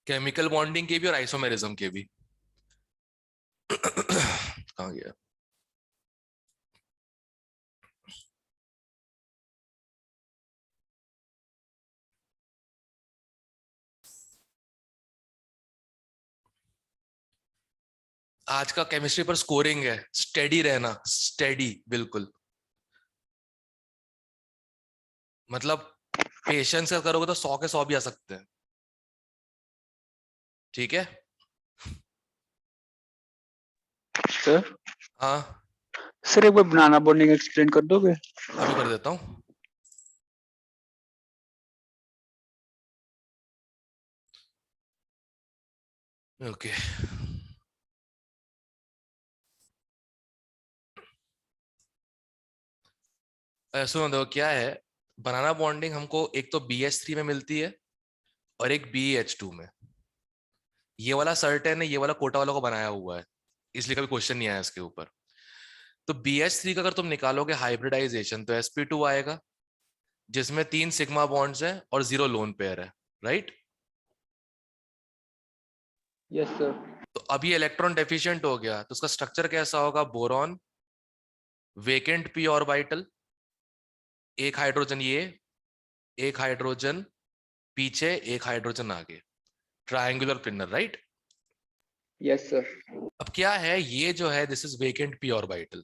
Chemical bonding के भी और आइसोमेरिज्म के भी। कहाँ गया? आज का केमिस्ट्री पर स्कोरिंग है, स्टेडी रहना, स्टेडी बिल्कुल। मतलब पेशेंस से करोगे तो 100 के 100 भी आ सकते हैं। ठीक है। सर हाँ, सर एक बार बनाना बॉन्डिंग एक्सप्लेन कर दोगे? अभी कर देता हूँ। ओके। सुनो, देखो क्या है। बनाना बॉन्डिंग हमको एक तो BH3 में मिलती है और एक BH2 में। ये वाला सर्टेन है, ये वाला कोटा वाला को बनाया हुआ है, इसलिए कभी क्वेश्चन नहीं आया इसके ऊपर। तो BH3 का अगर तुम निकालोगे हाइब्रिडाइजेशन तो sp2 आएगा, जिसमें 3 सिग्मा बॉन्ड्स हैं और 0 लोन पेयर है, राइट। Yes sir. तो अभी इलेक्ट्रॉन डेफिशिएंट हो गया, तो उसका स्ट्रक्चर कैसा होगा? बोरॉन, वेकेंट p ऑर्बिटल, एक हाइड्रोजन ये, एक हाइड्रोजन पीछे, एक हाइड्रोजन आगे, ट्रायंगुलर पिनर, राइट। Yes sir. अब क्या है, ये जो है this is vacant p orbital.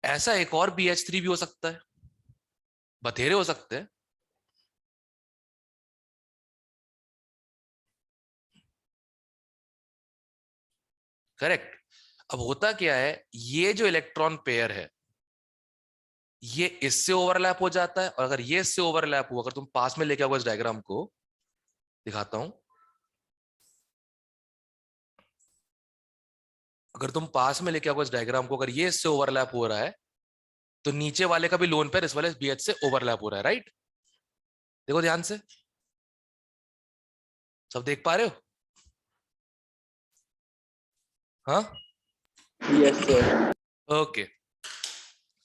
ऐसा एक और BH3 भी हो सकता है, बथेरे हो सकते हैं। करेक्ट। अब होता क्या है, ये जो इलेक्ट्रॉन पेयर है ये इससे ओवरलैप हो जाता है, और अगर ये इससे ओवरलैप हुआ, अगर तुम पास में लेके आओगे इस डायग्राम को, दिखाता हूं। अगर तुम पास में लेके आओगे इस डायग्राम को, अगर ये इससे ओवरलैप हो रहा है तो नीचे वाले का भी लोन पेयर इस वाले BH से ओवरलैप हो रहा है, राइट। देखो ध्यान से, सब देख पा रहे हो? हाँ। Yes sir. ओके।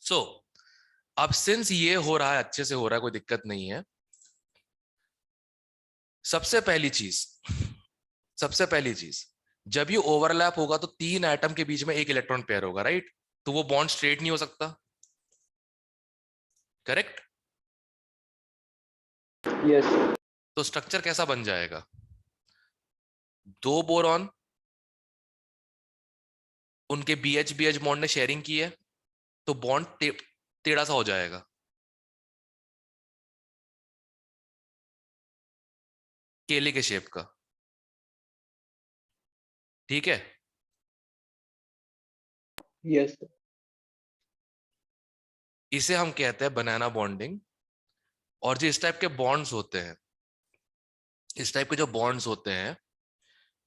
सो अब सिंस ये हो रहा है, अच्छे से हो रहा है, कोई दिक्कत नहीं है। सबसे पहली चीज, सबसे पहली चीज, जब ये ओवरलैप होगा तो 3 एटम के बीच में एक इलेक्ट्रॉन पेयर होगा, राइट। तो वो बॉन्ड स्ट्रेट नहीं हो सकता, करेक्ट। यस। तो स्ट्रक्चर कैसा बन जाएगा? 2 बोरॉन, उनके BH BH बॉन्ड ने शेयरिंग की है, तो बॉन्ड टेढ़ा सा हो जाएगा, केले के शेप का। ठीक है। यस। इसे हम कहते हैं बनाना बॉन्डिंग। और जो इस टाइप के बॉन्ड्स होते हैं, इस टाइप के जो बॉन्ड्स होते हैं,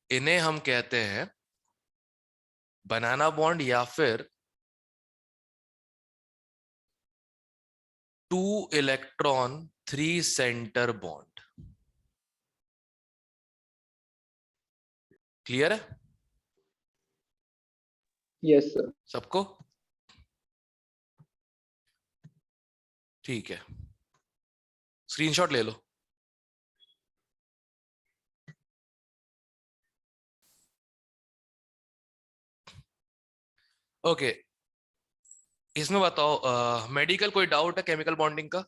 इन्हें हम कहते हैं बनाना बॉन्ड या फिर 2 इलेक्ट्रॉन 3 सेंटर बॉन्ड। क्लियर है यस सर। सबको? ठीक है, स्क्रीनशॉट ले लो। ओके। इसमें बताओ, मेडिकल कोई डाउट है केमिकल बॉन्डिंग का?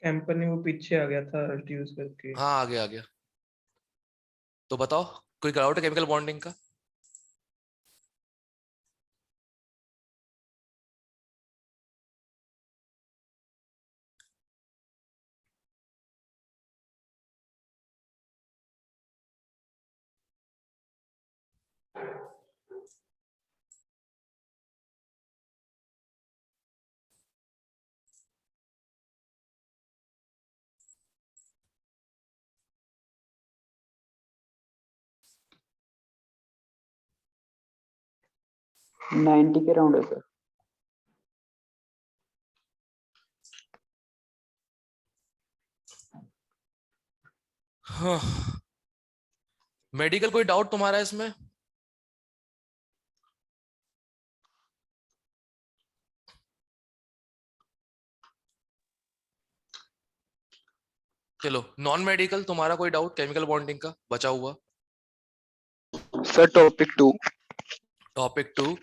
कंपनी वो पीछे आ गया था यूज करके। हाँ, आ गया आ गया। तो बताओ, कोई डाउट है केमिकल बॉन्डिंग का? नाइन्टी के राउंड है सर। हाँ, मेडिकल कोई डाउट तुम्हारा इसमें? चलो, नॉन मेडिकल तुम्हारा कोई डाउट केमिकल बॉन्डिंग का बचा हुआ? Sir, topic 2, topic 2।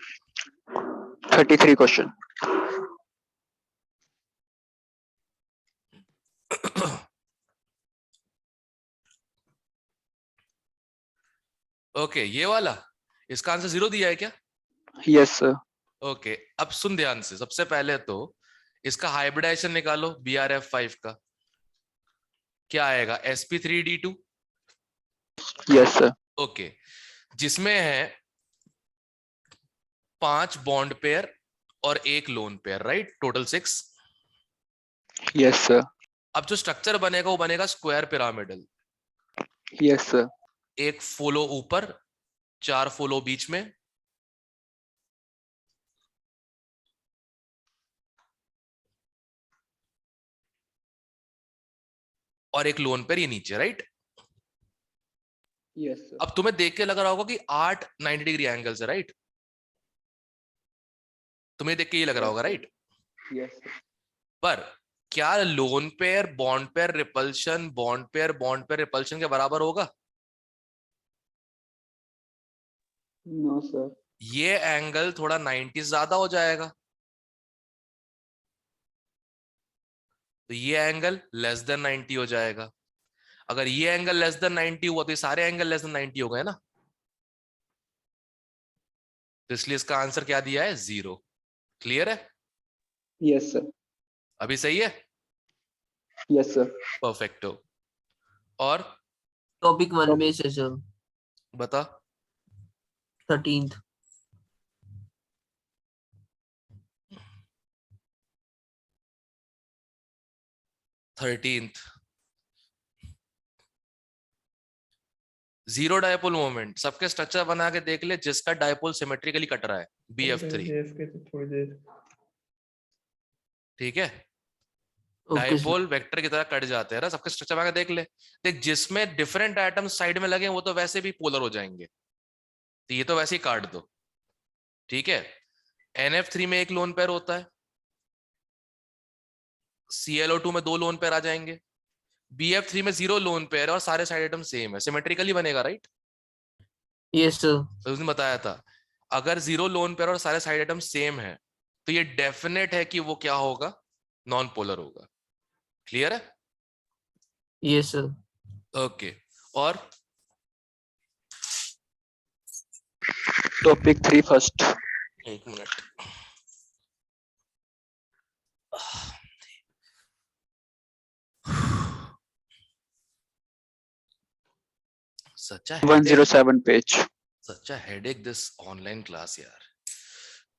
33 question. Okay, ये वाला इसका आंसर 0 दिया है क्या? Yes, sir. ओके, अब सुन ध्यान से। सबसे पहले तो इसका हाइब्रिडाइजेशन निकालो BrF5 का। क्या आएगा? sp3d2। Yes, sir. ओके, जिसमें है 5 बॉन्ड पेयर और 1 lone pair, right? Total 6। Yes, sir. अब जो स्ट्रक्चर बनेगा वो बनेगा स्क्वायर पिरामिडल। Yes, sir. एक फोलो ऊपर, 4 फोलो बीच में, और एक लोन पेयर ये नीचे, राइट? Yes, sir. अब तुम्हें देख के लग रहा होगा कि 8 90 डिग्री एंगल्स है, राइट? तुम्हें देख के ये लग रहा होगा, राइट? Yes, sir. पर क्या lone pair bond pair repulsion bond pair repulsion के बराबर होगा? No, sir. ये एंगल थोड़ा 90 ज्यादा हो जाएगा, तो ये एंगल लेस देन 90 हो जाएगा। अगर ये एंगल लेस देन 90 हुआ तो ये सारे एंगल लेस देन 90 हो गए ना, तो इसलिए इसका आंसर क्या दिया है? 0। क्लियर है? Yes, sir. अभी सही है? Yes, sir. परफेक्टो। और टॉपिक 1 में से सर बता। 13th। 13th, zero dipole moment. सबके स्ट्रक्चर बना के देख ले जिसका डायपोल सिमेट्रिकली कट रहा है, BF3। JFK से थोड़ी देर। ठीक है, ओके सर। डायपोल वेक्टर की तरह कट जाते हैं ना, सबके स्ट्रक्चर बना के देख ले। देख, जिसमें डिफरेंट एटम्स साइड में लगे वो तो वैसे भी पोलर हो जाएंगे, तो ये तो वैसे ही काट दो। ठीक है, NF3 में एक लोन पेयर होता है, ClO2 में 2 लोन पेयर आ जाएंगे, BF3 में 0 लोन पेयर है और सारे साइड एटम सेम है, सिमेट्रिकली बनेगा, राइट? Yes sir. तो उसने बताया था अगर 0 लोन पेयर और सारे साइड एटम सेम है तो ये डेफिनेट है कि वो क्या होगा? नॉन पोलर होगा। क्लियर है? Yes sir. ओके, और Topic 3 first. एक मिनट। सच है 107 page. सच्चा हेडेक दिस ऑनलाइन क्लास यार।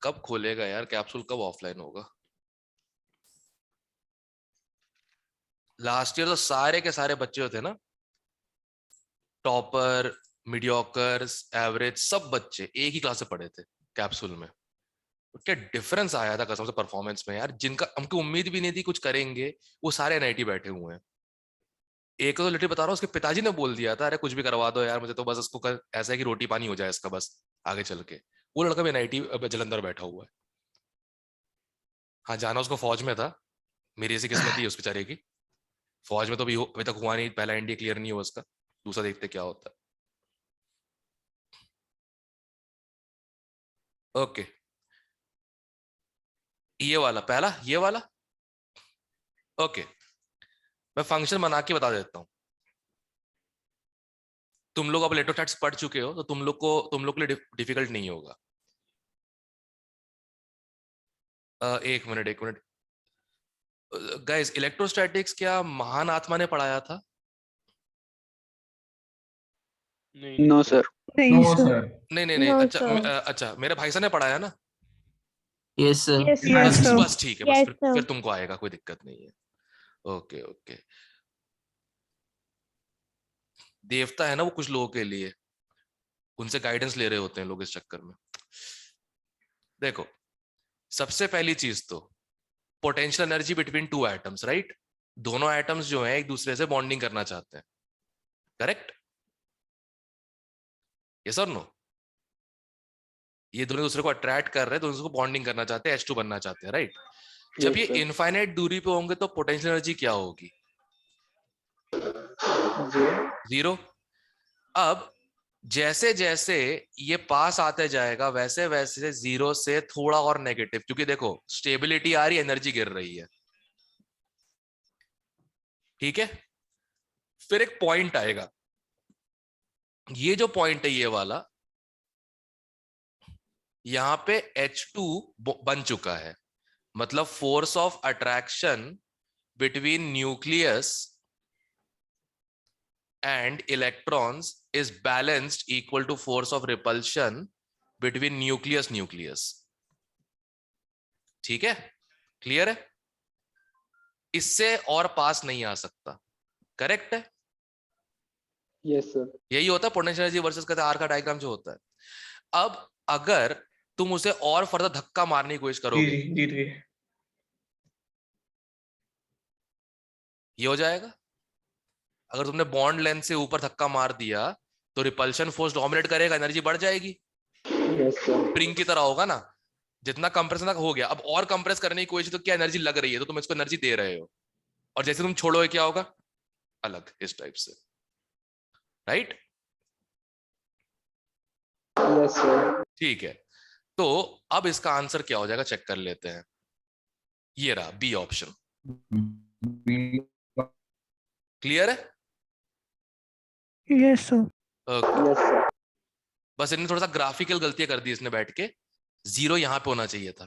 कब खोलेगा यार कैप्सूल, कब ऑफलाइन होगा? लास्ट ईयर तो सारे के सारे बच्चे होते ना, टॉपर, मीडियोकर्स, एवरेज, सब बच्चे एक ही क्लास से पढ़े थे कैप्सूल में। क्या डिफरेंस आया था कसम से परफॉर्मेंस में यार। जिनका हमको उम्मीद भी नहीं थी कुछ करेंगे, वो सारे NIT बैठे हुए हैं। एक तो लिटरली बता रहा हूँ, उसके पिताजी ने बोल दिया था अरे कुछ भी करवा दो यार, मुझे तो बस इसको ऐसा है कि रोटी पानी हो जाए इसका बस आगे चल के। वो लड़का भी NIT जलंधर बैठा हुआ है। हाँ, जाना उसको फौज में था, मेरी ऐसी किस्मत थी उस बेचारे की। फौज में तो अभी तक हुआ नहीं, पहला NDA क्लियर नहीं हुआ उसका, दूसरा देखते क्या होता है। ओके, ये वाला पहला, ये वाला। ओके, मैं फंक्शन बना के बता देता हूं। तुम लोग अब इलेक्ट्रोस्टैटिक्स पढ़ चुके हो तो तुम लोग के लिए डिफिकल्ट नहीं होगा। एक मिनट एक मिनट गाइस, इलेक्ट्रोस्टैटिक्स क्या महान आत्मा ने पढ़ाया था? No, sir. No, sir. नहीं नहीं नहीं, No, अच्छा sir. अच्छा, मेरे भाई साहब ने पढ़ाया ना? Yes sir. Yes, बस yes, sir. बस ठीक है, बस Yes, फिर sir. तुमको आएगा, कोई दिक्कत नहीं है। ओके ओके, देवता है ना वो कुछ लोगों के लिए, उनसे गाइडेंस ले रहे होते हैं लोग इस चक्कर में। देखो, सबसे पहली चीज तो potential energy between 2 atoms, right? दोनों एटम्स जो हैं एक दूसरे से बॉन्डिंग करना चाहते हैं, करेक्ट? यस और नो? ये दोनों दूसरे को अट्रैक्ट कर रहे हैं, दोनों को बॉन्डिंग करना चाहते हैं, H2 बनना चाहते हैं, राइट? जब ये Yes, sir. इनफाइनाइट दूरी पे होंगे तो पोटेंशियल एनर्जी क्या होगी? 0. जीरो। अब जैसे जैसे ये पास आते जाएगा वैसे वैसे जीरो से थोड़ा और नेगेटिव, क्योंकि देखो स्टेबिलिटी आ रही है, एनर्जी गिर रही है, ठीक है? फिर एक पॉइंट आएगा, ये जो पॉइंट है ये वाला, यहां पे H2 बन चुका है, मतलब force of attraction between nucleus and electrons is balanced equal to force of repulsion between nucleus. ठीक है? क्लियर है? इससे और पास नहीं आ सकता, करेक्ट है? Yes, sir. यही होता है पोटेंशियल एनर्जी वर्सेस कहते हैं आर का डायग्राम जो होता है। अब अगर तुम उसे और फर्दर धक्का मारने की कोशिश जी करोगे, जी जीत गए। ये हो जाएगा। अगर तुमने बॉन्ड लेंथ से ऊपर धक्का मार दिया तो रिपल्शन फोर्स डोमिनेट करेगा, एनर्जी बढ़ जाएगी, Yes, sir. स्प्रिंग की तरह होगा ना। जितना कंप्रेशन तक हो गया, अब और कंप्रेस करने की कोशिश, तो क्या एनर्जी लग रही है, तो तुम इसको एनर्जी दे रहे हो, और जैसे तुम छोड़ोगे क्या होगा? अलग, इस टाइप से, राइट? Yes, sir. ठीक है, तो अब इसका आंसर क्या हो जाएगा चेक कर लेते हैं। ये रहा बी ऑप्शन। क्लियर है? Yes sir. Okay. Yes, sir. बस इन्हें थोड़ा सा ग्राफिकल गलतियां कर दी इसने बैठ के, जीरो यहां पे होना चाहिए था,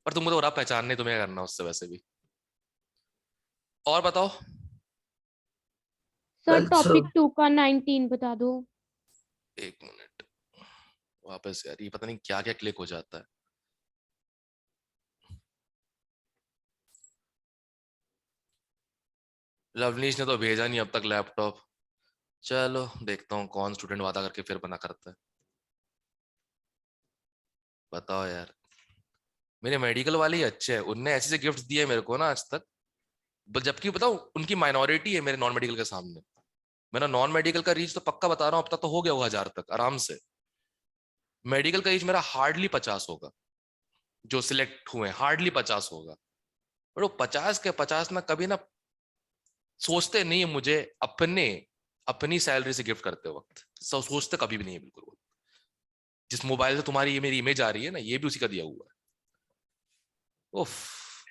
पर तुमको तो हो रहा पहचानने, तुम्हें क्या करना उससे वैसे भी। और बताओ। Sir Well, topic sir. 2 का 19 बता दो। एक मिनट वापस, यार ये पता नहीं क्या क्या क्लिक हो जाता है। लवनीश ने तो भेजा नहीं अब तक लैपटॉप। चलो देखता हूँ कौन स्टूडेंट वादा करके फिर बना करता है। बताओ यार, मेरे मेडिकल वाले ही अच्छे हैं, उनने ऐसे से गिफ्ट दिए मेरे को ना आज तक, जबकि बताओ उनकी माइनॉरिटी है मेरे नॉन मेडिकल के सामने। मेरा नॉन मेडिकल का रीच तो पक्का बता रहा हूँ अब तक तो हो गया होगा 1000 तक आराम से। मेडिकल का रीच मेरा हार्डली 50 होगा, जो सिलेक्ट हुए हार्डली 50 होगा। और वो 50 के 50 ना कभी ना सोचते नहीं है मुझे अपने अपनी सैलरी से गिफ्ट करते वक्त, सोचते कभी भी नहीं है बिल्कुल। वो जिस मोबाइल से तुम्हारी ये मेरी इमेज आ रही है ना, ये भी उसी का दिया हुआ है। उफ,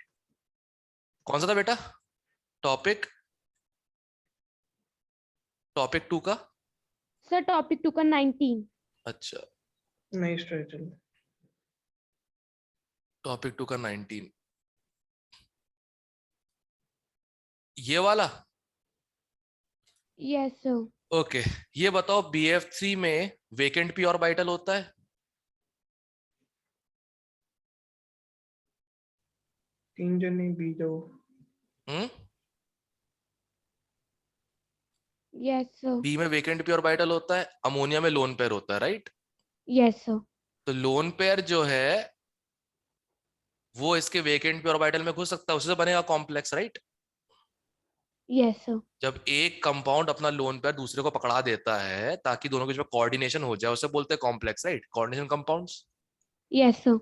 कौन सा था बेटा टॉपिक? टॉपिक 2 का? सर टॉपिक 2 का 19। अच्छा, नाइस टाइटल। टॉपिक 2 का 19, ये वाला। Yes sir. ओके, ये बताओ BF3 में वेकेंट पी ऑर्बिटल होता है? तीन जने बी दो। Yes sir. बी में वेकेंट पी ऑर्बिटल होता है, अमोनिया में लोन पेयर होता है, राइट? Yes sir. तो लोन पेयर जो है वो इसके वेकेंट पी ऑर्बिटल में घुस सकता है, उससे बनेगा कॉम्प्लेक्स, राइट? Yes sir. जब एक कंपाउंड अपना लोन पेयर दूसरे को पकड़ा देता है ताकि दोनों के बीच में कोऑर्डिनेशन हो जाए, उसे बोलते हैं complex, right? Coordination compounds. Yes sir.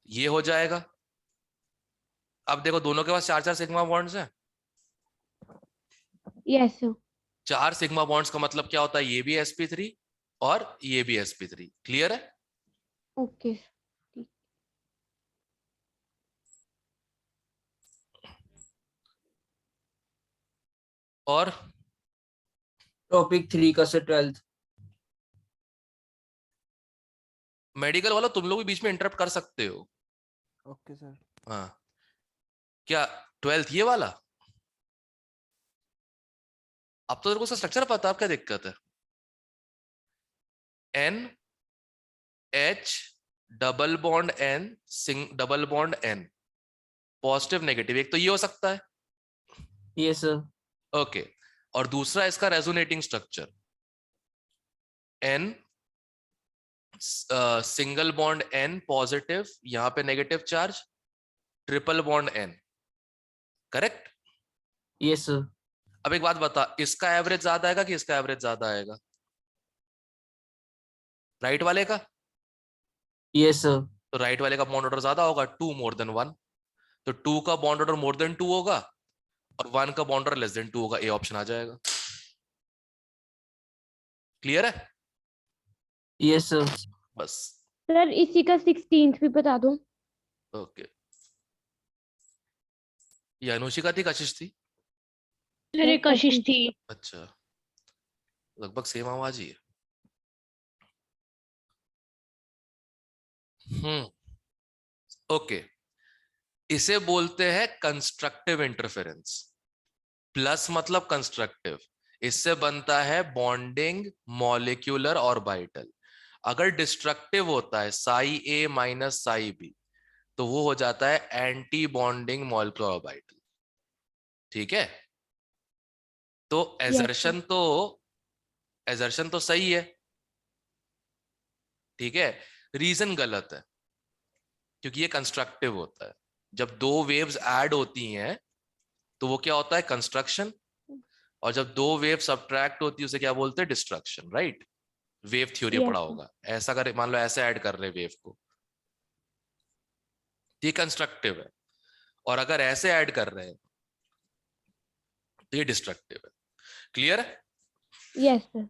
ये हो जाएगा। अब देखो दोनों के पास 4-4 सिग्मा बॉन्ड्स हैं। Yes sir. 4 सिग्मा बॉन्ड्स का मतलब क्या होता है? ये भी sp3 और ये भी sp3। क्लियर है? ओके। और टॉपिक 3 का सर 12th। मेडिकल वाला तुम लोग भी बीच में इंटरप्ट कर सकते हो। Okay sir. हाँ, क्या 12th ये वाला? अब तो तेरे को उसका स्ट्रक्चर पता है, अब क्या दिक्कत है? N H double bond N double bond N, positive negative, एक तो ये हो सकता है। Yes sir. ओके, और दूसरा इसका resonating structure N single bond N positive, यहां पे negative charge, triple bond N, correct? Yes sir. अब एक बात बता, इसका एवरेज ज्यादा आएगा कि इसका एवरेज ज्यादा आएगा? राइट वाले का। Yes, sir. तो राइट वाले का बॉन्ड ऑर्डर ज्यादा होगा, 2 मोर देन 1। तो 2 का बॉन्ड ऑर्डर मोर देन 2 होगा और 1 का बॉन्ड ऑर्डर लेस देन 2 होगा। ए ऑप्शन आ जाएगा। क्लियर है? Yes, sir. बस। सर इसी का 16th भी बता दो। ओके, ये अनुशिका थी, कशिश थी? अरे कशिश थी। अच्छा, लगभग सेम आवाज ही है। ओके, इसे बोलते हैं कंस्ट्रक्टिव इंटरफेरेंस। प्लस मतलब कंस्ट्रक्टिव। इससे बनता है बॉन्डिंग मॉलिक्यूलर ऑर्बिटल। अगर डिस्ट्रक्टिव होता है साई ए माइनस साई बी, तो वो हो जाता है एंटी बॉन्डिंग मॉलिक्यूलर ऑर्बिटल। ठीक है? तो एजर्शन तो सही है, ठीक है। रीजन गलत है, क्योंकि ये कंस्ट्रक्टिव होता है। जब दो वेव्स ऐड होती हैं तो वो क्या होता है? कंस्ट्रक्शन। और जब दो वेव सब्ट्रैक्ट होती है उसे क्या बोलते हैं? Destruction. Right? Wave theory Yes, पढ़ा sir. होगा। ऐसा करे, मान लो ऐसे ऐड कर रहे वेव को, ये कंस्ट्रक्टिव है। और अगर ऐसे ऐड कर रहे हैं तो ये डिस्ट्रक्टिव है। क्लियर है? Yes, sir.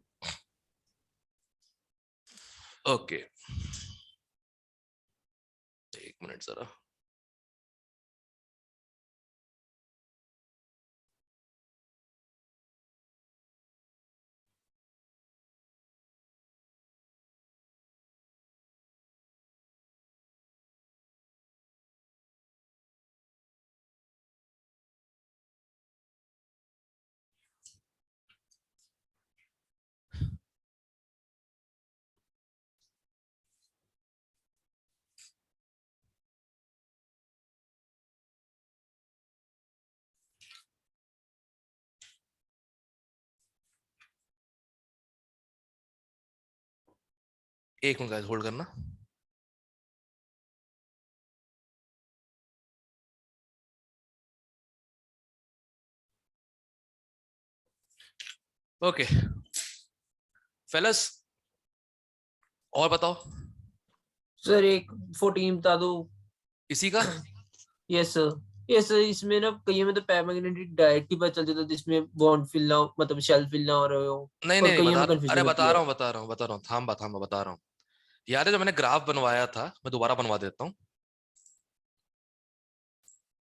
ओके, एक मिनट जरा। एक मिनट होल्ड करना। ओके फेलस, और बताओ। सर एक 14 बता दो। इसी का यस सर। यस सर, इसमें ना कई में तो पैरामैग्नेटिक डायरेक्टली पता चल जाता है जिसमें बॉन्ड फिल ना मतलब शेल फिल ना हो रहे हो। नहीं और नहीं नहीं, कई में अरे कंफ्यूजन होती बता है। रहा हूँ थाम बता रहा हूँ। यार, जो मैंने ग्राफ बनवाया था, मैं दोबारा बनवा देता हूँ।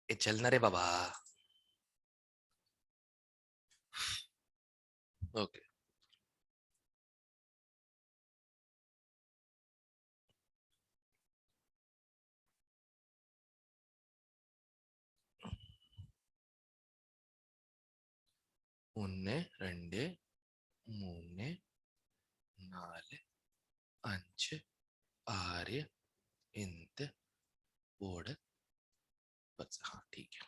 ये चलना रे बाबा। ओके, ഒന്ന് രണ്ട് മൂന്ന് നാല് അഞ്ച് ആറ് इंत बोर्ड बस। हाँ ठीक है।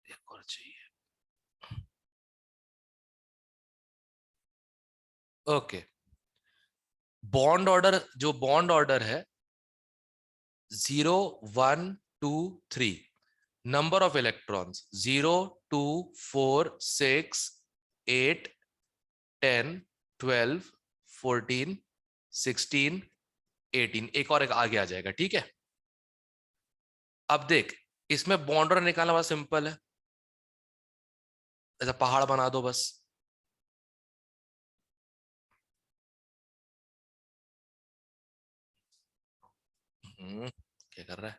एक और चाहिए। ओके, बॉन्ड ऑर्डर है 0 1 2 3। Number of electrons 0 2 4 6 8 10 12 14 16 18। एक और एक आगे आ जाएगा। ठीक है? अब देख, इसमें बॉन्ड ऑर्डर निकालना बड़ा सिंपल है। ऐसा पहाड़ बना दो बस। क्या कर रहा है?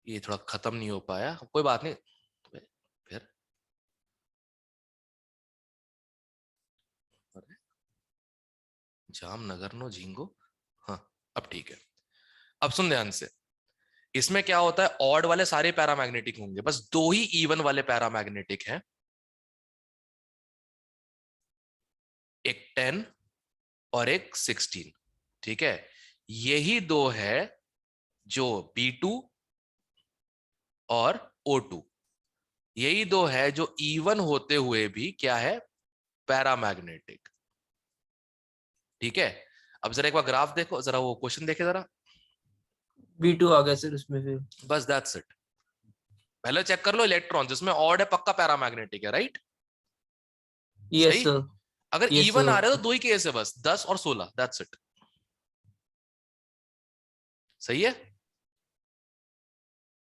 ये थोड़ा खत्म नहीं हो पाया, कोई बात नहीं। फिर जामनगर नो झींगो। हाँ, अब ठीक है। अब सुन ध्यान से। इसमें क्या होता है, ऑड वाले सारे पैरामैग्नेटिक होंगे, बस दो ही इवन वाले पैरामैग्नेटिक हैं। एक 10 और एक 16। ठीक है? यही दो है जो B2 और O2, यही दो है जो इवन होते हुए भी क्या है, पैरामैग्नेटिक। ठीक है, अब जरा एक बार ग्राफ देखो, जरा वो क्वेश्चन देखे जरा, B2 आ गया सर उसमें फिर। बस दैट्स इट। पहले चेक कर लो इलेक्ट्रॉन जिसमें ऑड है पक्का पैरामैग्नेटिक है, राइट? यस सही। सर। अगर Yes, इवन sir. आ रहे हो तो दो ही केस है बस, 10 और 16, दैट्स इट। सही है,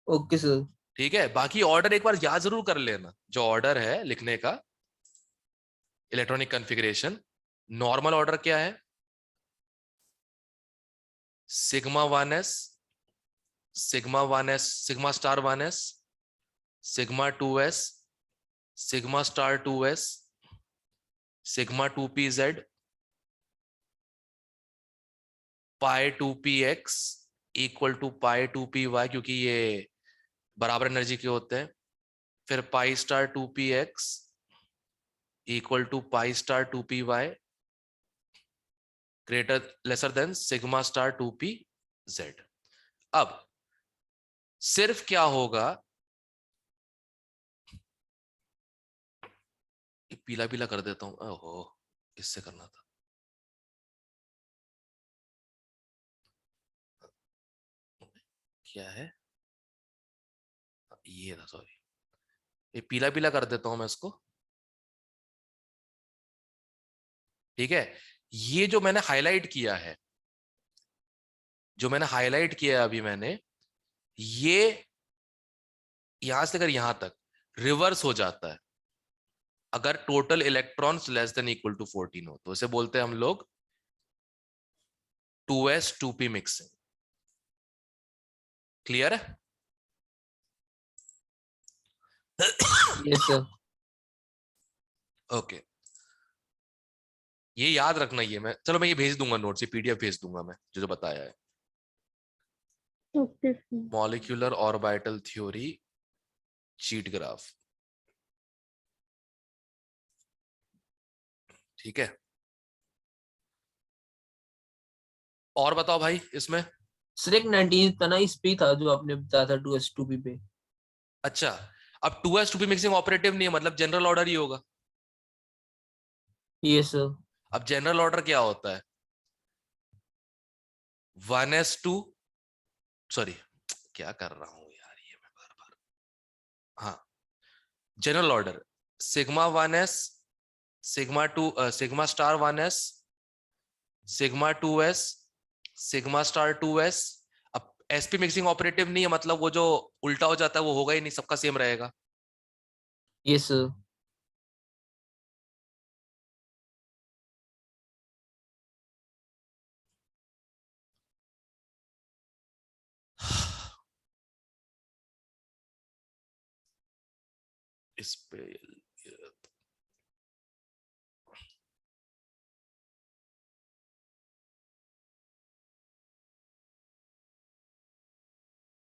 ओके सर। ठीक है। बाकी ऑर्डर एक बार याद जरूर कर लेना, जो ऑर्डर है लिखने का, इलेक्ट्रॉनिक कॉन्फ़िगरेशन। नॉर्मल ऑर्डर क्या है, sigma 1s, sigma 1s, sigma star 1s, sigma 2s, sigma star 2s, sigma 2pz, pi 2px equal to pi 2py, क्योंकि ये बराबर एनर्जी के होते हैं। फिर pi star 2px equal to pi star 2py greater lesser than sigma star 2pz। अब सिर्फ क्या होगा, पीला पीला कर देता हूं, ओहो इससे करना था। क्या है ये था, सॉरी, ये पीला पीला कर देता हूं मैं इसको। ठीक है, ये जो मैंने हाईलाइट किया है, जो मैंने हाईलाइट किया है अभी मैंने, ये यहां से लेकर यहां तक रिवर्स हो जाता है अगर total electrons less than equal to 14 हो, तो इसे बोलते हैं हम लोग 2s 2p मिक्सिंग। क्लियर है? Yes sir. ओके, ये याद रखना, ये मैं, चलो मैं ये भेज दूंगा नोट से, पीडीएफ भेज दूंगा मैं, जो जो बताया है। Okay sir. Molecular orbital theory sheet graph, ठीक है। और बताओ भाई इसमें। सर एक 19 था ना, इस पे ही था जो आपने बताया था 2s2p पे। अच्छा, अब 2s 2p मिक्सिंग ऑपरेटिव नहीं है, मतलब जनरल ऑर्डर ही होगा। Yes sir. अब जनरल ऑर्डर क्या होता है, 1s2, सॉरी क्या कर रहा हूं यार ये मैं बार बार, हाँ, general order sigma 1s, sigma 2, sigma star 1s, sigma 2s, sigma star 2s। अब sp मिक्सिंग ऑपरेटिव नहीं है, मतलब वो जो उल्टा हो जाता है वो होगा ही नहीं, सबका सेम रहेगा। Yes sir. इस पे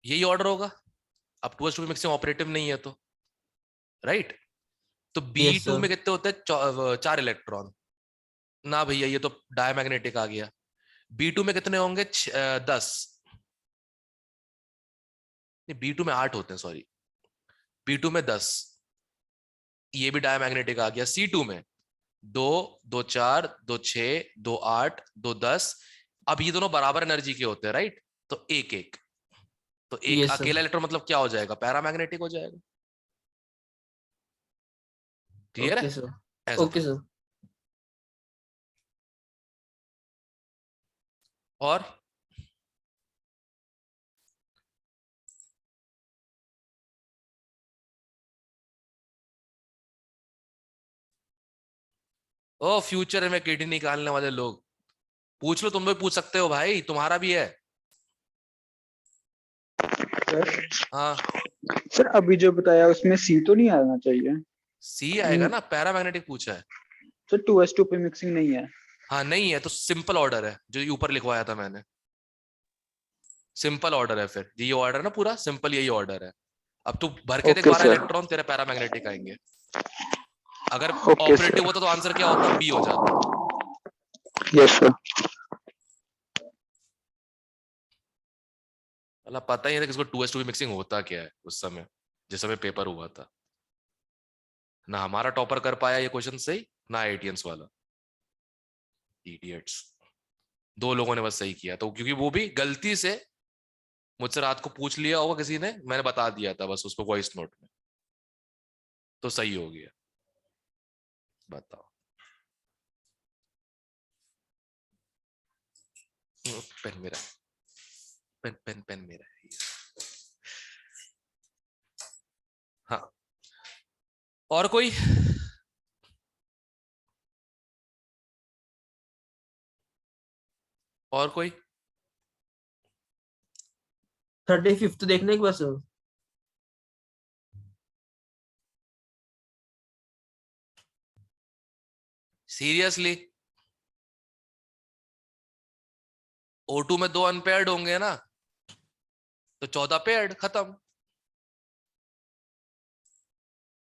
यही ऑर्डर होगा। अब 2s 2p मिक्सिंग ऑपरेटिव नहीं है तो, राइट? तो यस B2 सर। में कितने होते हैं, 4 इलेक्ट्रॉन ना भैया, ये तो डायमैग्नेटिक आ गया। B2 में कितने होंगे, 10, नहीं B2 में 8 होते हैं, सॉरी, B2 में 10, ये भी डायमैग्नेटिक आ गया। C2 में 2, 2 4, 2 6, 2 8, 2 10। अब ये दोनों बराबर एनर्जी के होते हैं, राइट? तो एक एक, तो एक यस सर। अकेला इलेक्ट्रॉन मतलब क्या हो जाएगा, पैरामैग्नेटिक हो जाएगा। क्लियर ओके है? सर। ऐसा ओके था। सर। और ओ फ्यूचर में केटी निकालने वाले लोग, पूछ लो, तुम भी पूछ सकते हो भाई, तुम्हारा भी है। सर हाँ, सर अभी जो बताया उसमें सी तो नहीं आना चाहिए। सी आएगा ना, पैरामैग्नेटिक पूछा है। सर 2s2p मिक्सिंग नहीं है। हाँ नहीं है तो सिंपल ऑर्डर है, जो ये ऊपर लिखवाया था मैंने, सिंपल ऑर्डर है। फिर ये ऑर्डर है ना पूरा सिंपल, यही ऑर्डर है। अब तू भर के देख ओके 12 सर। इलेक्ट्रॉन, तेरे पैरामैग्नेटिक आएंगे। अगर ओके ऑपरेटिव सर। होता तो आंसर क्या होता, बी हो जाता। Yes sir. मतलब पता ही नहीं था किसको 2s2 मिक्सिंग होता क्या है उस समय जिस समय पेपर हुआ था। ना हमारा टॉपर कर पाया ये क्वेश्चन सही, ना आईआईटियंस वाला। इडियट्स। 2 लोगों ने बस सही किया, तो क्योंकि वो भी गलती से मुझसे रात को पूछ लिया होगा किसी ने, मैंने बता दिया था बस उसको वॉइस नोट में, तो सही हो गया। बताओ। पेन मेरा, पेन पेन पेन मेरा है ये। हाँ, और कोई? और कोई? 35th देखने की बस। सीरियसली? O2 में 2 अनपेयर्ड होंगे ना, तो 14 पेयर्ड, खत्म।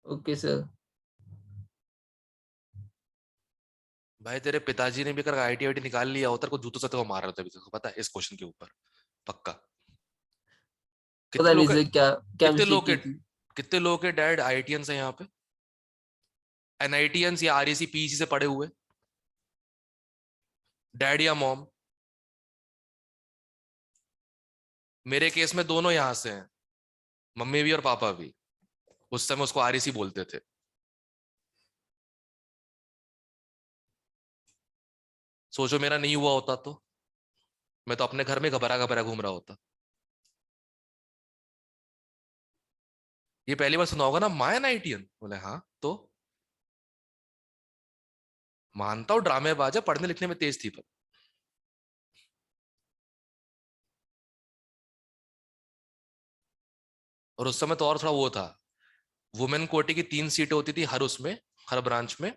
Okay sir. भाई तेरे पिताजी ने भी अगर आईटी वाईटी निकाल लिया होता को जूतों से तो मार रहे थे अभी तक, पता है इस क्वेश्चन के ऊपर, पक्का। पता कितने नहीं लोग सर क्या क्या कितने मिस्टेक लोग की के थी। कितने लोग के डैड आईआईटियंस हैं यहाँ पे, एनआईटियंस या आरईसी पीजी से पढ़े हुए, डैड या मॉम? मेरे केस में दोनों यहां से हैं, मम्मी भी और पापा भी। उस समय उसको आरईसी बोलते थे। सोचो मेरा नहीं हुआ होता तो मैं तो अपने घर में घबरा घबरा घूम रहा होता। ये पहली बार सुना होगा ना, माया नाइटियन, बोले हाँ तो मानता हूँ ड्रामेबाज है, पढ़ने लिखने में तेज थी पर। और उस समय तो और थोड़ा वो था, वुमेन कोटे की 3 सीटें होती थी हर उसमें, हर ब्रांच में,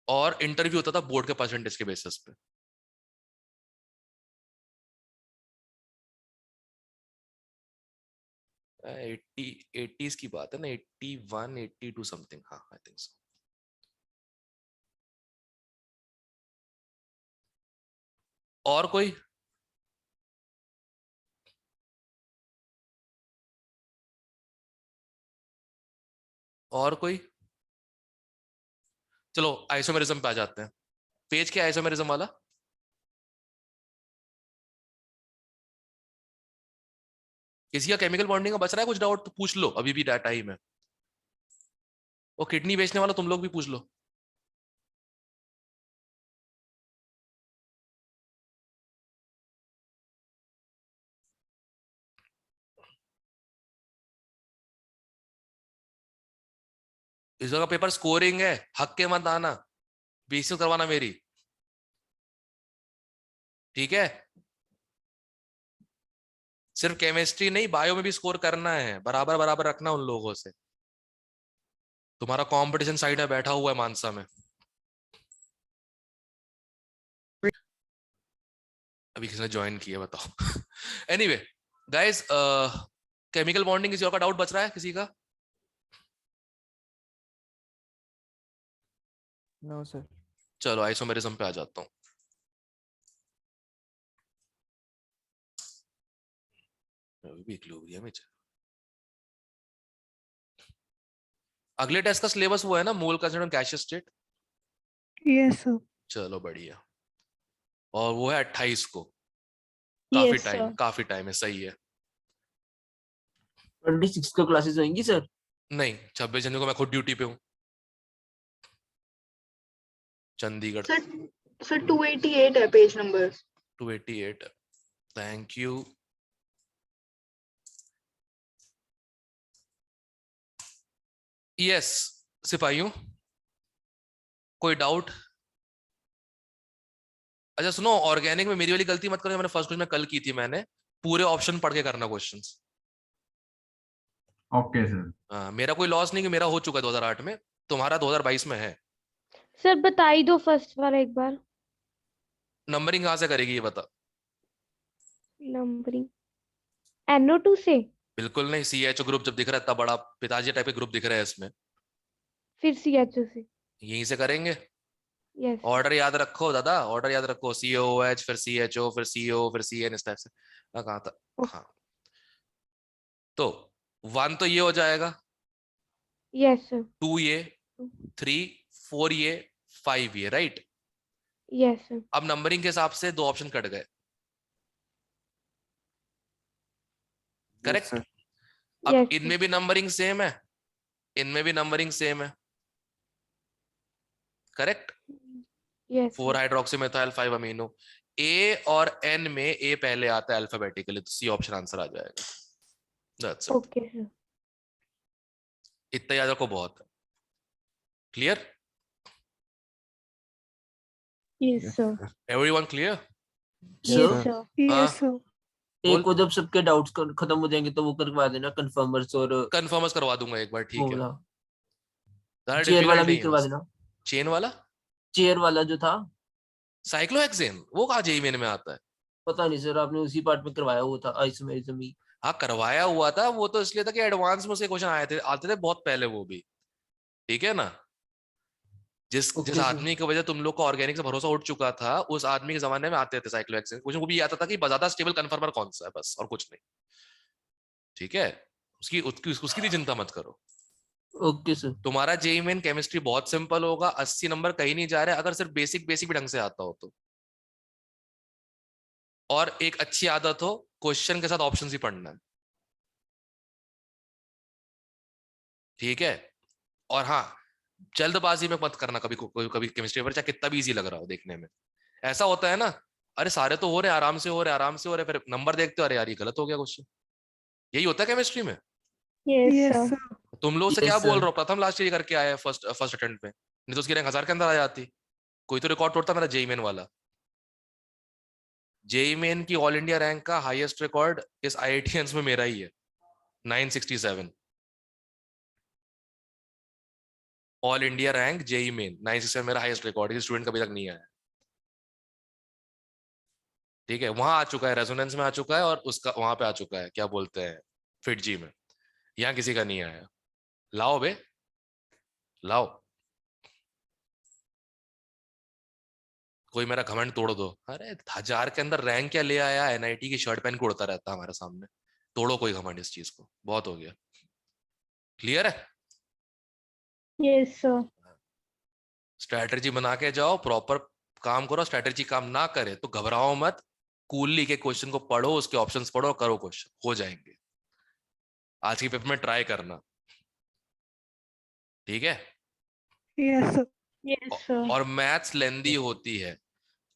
और इंटरव्यू होता था बोर्ड के परसेंटेज के बेसिस पे। एट्टी 80s की बात है ना, 81 82 समथिंग, हाँ आई थिंक सो। और कोई? और कोई? चलो आइसोमेरिज्म पे आ जाते हैं। पेज क्या है आइसोमेरिज्म वाला? किसी का केमिकल बॉन्डिंग का बच रहा है कुछ डाउट तो पूछ लो, अभी भी टाइम है। वो किडनी बेचने वाला तुम लोग भी पूछ लो। इस जगह पेपर स्कोरिंग है, हक के मत आना, बेसिस करवाना मेरी, ठीक है? सिर्फ केमिस्ट्री नहीं, बायो में भी स्कोर करना है, बराबर बराबर रखना उन लोगों से। तुम्हारा कंपटीशन साइड में बैठा हुआ है मानसा में। अभी किसने ज्वाइन किया बताओ? एनीवे गाइस, केमिकल बॉन्डिंग किसी और का डाउट बच रहा है किसी का? No sir. चलो आइसोमेरिज्म पे आ जाता हूँ। अभी भी इक्विलिब्रियम में अगले टेस्ट का सिलेबस वो है ना, mole concentration gaseous state. Yes, sir. चलो बढ़िया। और वो है 28 को। Yes, sir. काफी टाइम है, सही है। 26 को क्लासेस होंगी सर। नहीं, 26 जनवरी को मैं खुद ड्यूटी पे हूँ, चंडीगढ़। सर सर 288 है page number. 288। Thank you. Yes सिपाहियों, कोई डाउट? अच्छा सुनो, ऑर्गेनिक में मेरी वाली गलती मत करो, मैंने फर्स्ट क्वेश्चन में कल की थी, मैंने पूरे ऑप्शन पढ़ के करना क्वेश्चंस। Okay sir. हाँ, मेरा कोई लॉस नहीं कि मेरा हो चुका है 2008 में, तुम्हारा 2022 में है। सर बता ही दो फर्स्ट वाला एक बार। नंबरिंग कहाँ से करेगी ये बता? नंबरिंग NO2 से। बिल्कुल नहीं, CHO ग्रुप जब दिख रहा है इतना बड़ा, पिताजी टाइप के ग्रुप दिख रहा है इसमें, फिर CHO से। यहीं से करेंगे। यस। ऑर्डर याद रखो दादा, ऑर्डर याद रखो, COOH फिर CHO फिर CO फिर CN, इस टाइप से। कहाँ था? हाँ तो 1 तो ये हो जाएगा, Yes, sir. 2 ये, 3, 4 ये, 5 ये, राइट। Yes, sir. अब नंबरिंग के हिसाब से 2 ऑप्शन कट गए, करेक्ट। अब Yes, sir. इनमें भी नंबरिंग सेम है, इनमें भी नंबरिंग सेम है, correct. Yes, 4 sir. Hydroxy methyl 5 amino. A और एन में ए पहले आता है अल्फाबेटिकली, तो सी ऑप्शन आंसर आ जाएगा। That's it. Okay, sir. इतना याद रखो, बहुत है। Clear? Yes, sir. Everyone clear? Yes, sir sir. Yes, sir. एक को जब सबके डाउट्स खत्म हो जाएंगे तो वो करवा देना कंफर्मर्स और कंफर्मस करवा दूंगा एक बार, ठीक वो है। वाला ज़्यादा चेयर वाला difficult भी नहीं है करवा बस। देना। चेन वाला, चेयर वाला जो था, साइक्लोहेक्सेन, वो कहाँ जेईमेन में आता है? पता नहीं सर, आपने उसी पार्ट में करवाया हुआ था आइसोमेरिज्म ही। हाँ करवाया हुआ था, वो तो इसलिए था कि एडवांस में उसके क्वेश्चन आते थे बहुत पहले, वो भी ठीक है ना। जिस Okay, जिस sir. आदमी की वजह तुम लोग को ऑर्गेनिक से भरोसा उठ चुका था, उस आदमी के जमाने में आते थे साइक्लोहेक्सेन क्वेश्चन, वो भी आता था कि ज्यादा स्टेबल कन्फर्मर कौन सा है, बस और कुछ नहीं, ठीक है। उसकी भी चिंता मत करो। Okay sir. तुम्हारा जेईई मेन केमिस्ट्री बहुत सिंपल होगा, 80 नंबर कहीं नहीं जा रहे अगर सिर्फ बेसिक बेसिक भी ढंग से आता हो तो। और एक अच्छी आदत हो, क्वेश्चन के साथ ऑप्शन ही पढ़ना है, ठीक है। और हाँ, जल्दबाजी में मत करना कभी कभी केमिस्ट्री पेपर, चाहे कितना भी इजी लग रहा हो देखने में। ऐसा होता है ना, अरे सारे तो हो रहे, आराम से हो रहे, आराम से हो रहे, फिर नंबर देखते हो, अरे यार ये गलत हो गया क्वेश्चन। यही होता है केमिस्ट्री में। Yes, Yes, sir. sir. तुम लोग से Yes, क्या बोल sir. रहे हो, प्रथम लास्ट ईयर करके आया फर्स्ट अटेम्प्ट में, नहीं तो उसकी रैंक 1000 के अंदर आ जाती। कोई तो रिकॉर्ड तोड़ता मेरा जेईई मेन वाला। जेईई मेन की ऑल इंडिया रैंक का हाईएस्ट रिकॉर्ड इस आईआईटीएंस में मेरा ही है, 967। All India rank JEE main 967 मेरा हाईएस्ट रिकॉर्ड है, स्टूडेंट कभी तक नहीं आया, ठीक है। वहां आ चुका है, रेजोनेंस में आ चुका है, और उसका वहां पे आ चुका है, क्या बोलते हैं, फिटजी में। यहाँ किसी का नहीं आया। लाओ बे, लाओ, कोई मेरा घमंड तोड़ दो। अरे 1000 के अंदर रैंक क्या ले आया, एनआईटी की शर्ट पहन के उड़ता रहता है हमारे सामने। तोड़ो कोई घमंड इस चीज को, बहुत हो गया। क्लियर है? Yes, sir. स्ट्रैटेजी बना के जाओ, प्रॉपर काम करो। स्ट्रैटेजी काम ना करे तो घबराओ मत, कूलली के क्वेश्चन को पढ़ो, उसके ऑप्शंस पढ़ो, करो, क्वेश्चन हो जाएंगे। आज की पेपर में ट्राई करना, ठीक है। Yes, sir. Yes, sir. और मैथ्स लेंदी होती है,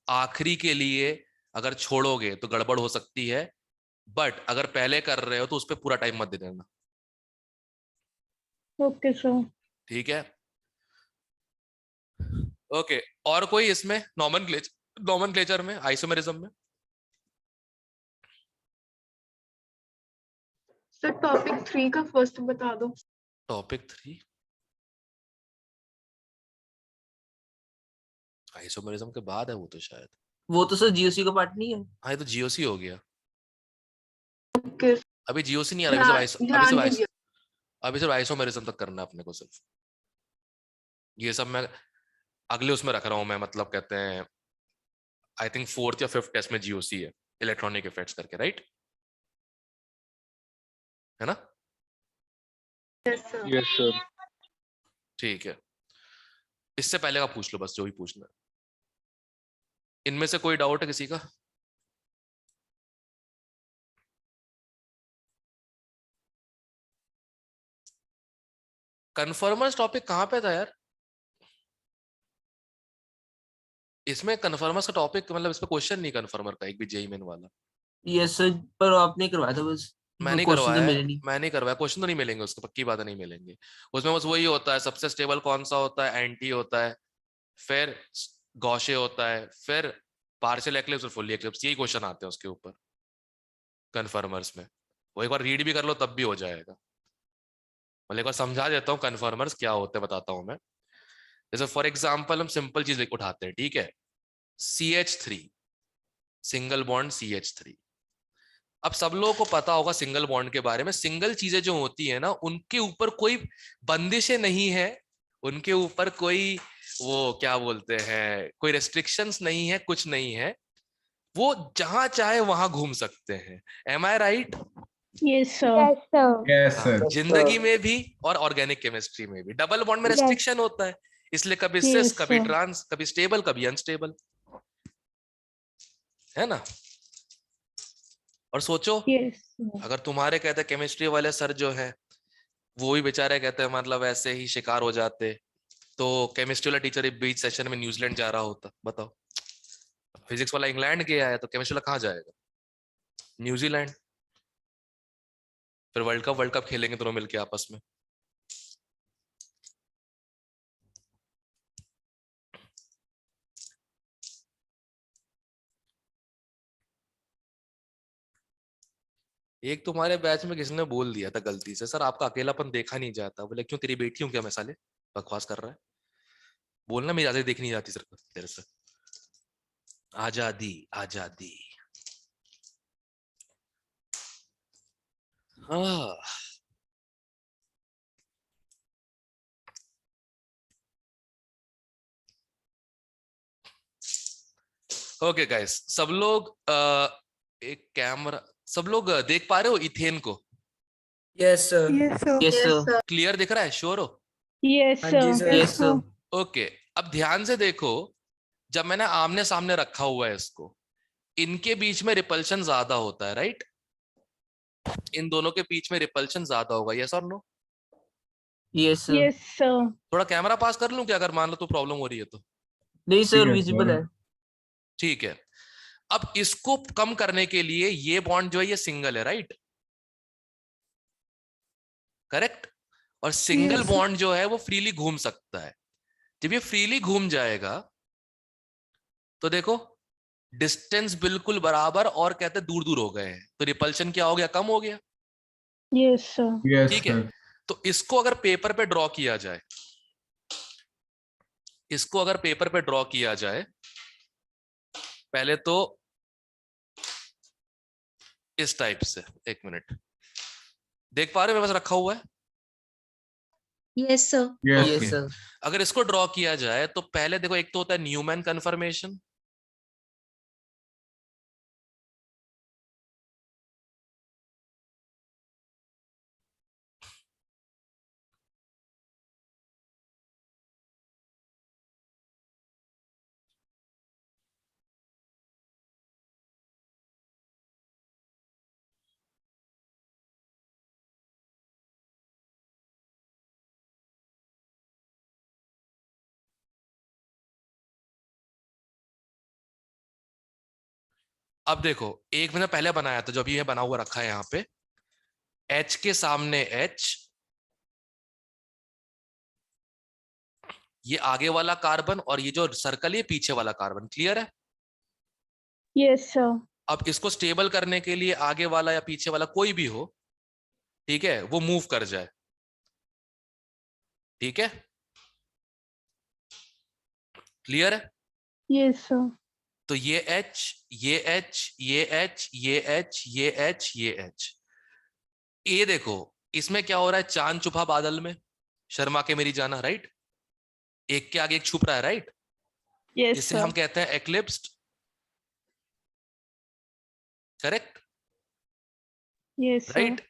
आखिरी के लिए अगर छोड़ोगे तो गड़बड़ हो सकती है, बट अगर पहले कर रहे हो तो उस पर पूरा टाइम मत दे देना, Okay, sir. ठीक है। ओके, और कोई इसमें नॉमेनक्लेचर में, आइसोमेरिज्म में? सर टॉपिक 3 का फर्स्ट बता दो। टॉपिक 3 आइसोमेरिज्म के बाद है वो तो शायद। वो तो सर जीओसी का पार्ट नहीं है। हाँ, ये तो जीओसी हो गया। ओके अभी जीओसी नहीं आ रहा, ध्यान दीजिए। अभी सिर्फ आइसोमेरिज्म तक करना है अपने को सिर्फ। ये सब मैं अगले उसमें रख रहा हूँ मैं, मतलब कहते हैं आई थिंक 4th या 5th टेस्ट में जीओसी है, इलेक्ट्रॉनिक इफेक्ट्स करके, राइट है ना? Yes sir. Yes sir. ठीक है, इससे पहले का पूछ लो बस, जो भी पूछना है। इनमें से कोई डाउट है किसी का? कन्फर्मर्स टॉपिक कहाँ पे था यार? इसमें कन्फर्मर्स का टॉपिक, मतलब इस पे क्वेश्चन नहीं कन्फर्मर का एक भी, जेईई मेन वाला। यस सर, पर आपने करवाया था बस। मैं नहीं क्वेश्चन तो करवाया, मिले नहीं। मैं नहीं करवाया, क्वेश्चन तो नहीं मिलेंगे उसके, पक्की बात है नहीं मिलेंगे। उसमें बस वही होता है, सबसे स्टेबल कौन सा होता है, एंटी होता है, फिर गॉशे होता है, फिर पार्शियल एक्लिप्स और फुल्ली एक्लिप्स, यही क्वेश्चन आते हैं उसके ऊपर कन्फर्मर्स में। वो एक बार रीड भी कर लो तब भी हो जाएगा। मतलब एक बार समझा देता हूँ कन्फर्मर्स क्या होते हैं, बताता हूँ मैं। जैसे फॉर एग्जाम्पल हम सिंपल चीज उठाते हैं, ठीक है, CH3 सिंगल बॉन्ड CH3। अब सब लोगों को पता होगा सिंगल बॉन्ड के बारे में, सिंगल चीजें जो होती है ना, उनके ऊपर कोई बंदिशें नहीं है, उनके ऊपर कोई वो क्या बोलते हैं, कोई रेस्ट्रिक्शंस नहीं है, कुछ नहीं है, वो जहां चाहे वहां घूम सकते हैं। एम आई right? Yes, sir. Yes, sir. Yes, हाँ, sir. जिंदगी में भी और ऑर्गेनिक केमिस्ट्री में भी डबल बॉन्ड में Yes. रेस्ट्रिक्शन होता है, इसलिए कभी Yes, सिस, कभी sir. ट्रांस, कभी स्टेबल, कभी अनस्टेबल, है ना। और सोचो Yes, sir. अगर तुम्हारे कहते केमिस्ट्री वाले सर जो है वो भी बेचारे कहते हैं मतलब ऐसे ही शिकार हो जाते, तो केमिस्ट्री वाला टीचर बीच सेशन में न्यूजीलैंड जा रहा होता, बताओ। फिजिक्स वाला इंग्लैंड गया है तो केमिस्ट्री वाला कहाँ जाएगा? न्यूजीलैंड। फिर वर्ल्ड कप खेलेंगे दोनों मिलके आपस में। एक तुम्हारे बैच में किसी ने बोल दिया था गलती से, सर आपका अकेलापन देखा नहीं जाता। बोले क्यों, तेरी बेटी हूं क्या मैं साले? बकवास कर रहा है। बोलना मेरी आजादी देखनी नहीं जाती सर तेरे से। आजादी आजादी। हाँ ओके गाइस, सब लोग एक कैमरा, सब लोग देख पा रहे हो इथेन को? Yes sir. Yes, sir. Yes Yes, sir. sir. Clear दिख रहा है? श्योर हो? Yes, हाँ sir. जी सर। Yes sir. ओके अब ध्यान से देखो, जब मैंने आमने सामने रखा हुआ है इसको, इनके बीच में रिपल्शन ज्यादा होता है, राइट? इन दोनों के बीच में रिपल्शन ज्यादा होगा, यस और no? Yes sir. Yes, sir. थोड़ा कैमरा पास कर लूं क्या, अगर मान लो तो प्रॉब्लम हो रही है तो? नहीं ठीक सर, है, विजिबल सर। है। ठीक है। अब इसको कम करने के लिए ये बॉन्ड जो है ये सिंगल है, राइट? करेक्ट। और सिंगल Yes, sir. बॉन्ड जो है वो फ्रीली घूम सकता है। जब ये फ्रीली घूम जाएगा तो देखो डिस्टेंस बिल्कुल बराबर और कहते दूर दूर हो गए हैं, तो रिपल्शन क्या हो गया, कम हो गया। Yes, sir. Yes, ठीक है, sir. तो इसको अगर पेपर पे ड्रॉ किया जाए, इसको अगर पेपर पे ड्रॉ किया जाए, पहले तो इस टाइप से, एक मिनट, देख पा रहे हो मेरे पास रखा हुआ है? Yes, sir. Yes, Okay. Yes sir. Sir. अगर इसको ड्रॉ किया जाए तो पहले देखो, एक तो होता है न्यूमैन कन्फर्मेशन, अब देखो एक मैंने पहले बनाया था जो अभी ये बना हुआ रखा है यहाँ पे, H के सामने H, ये आगे वाला कार्बन और ये जो सर्कल है पीछे वाला कार्बन, क्लियर है? Yes, sir. अब इसको स्टेबल करने के लिए आगे वाला या पीछे वाला कोई भी हो, ठीक है, वो मूव कर जाए, ठीक है, क्लियर है? Yes, sir. तो ये H, ये H, ये H, ये H, ये H, ये H, ये देखो इसमें क्या हो रहा है, चांद छुपा बादल में, शर्मा के मेरी जाना, राइट? एक के आगे एक छुप रहा है, राइट? Yes, इसे sir. हम कहते हैं एक्लिप्स्ड, करेक्ट? Yes, sir. राइट?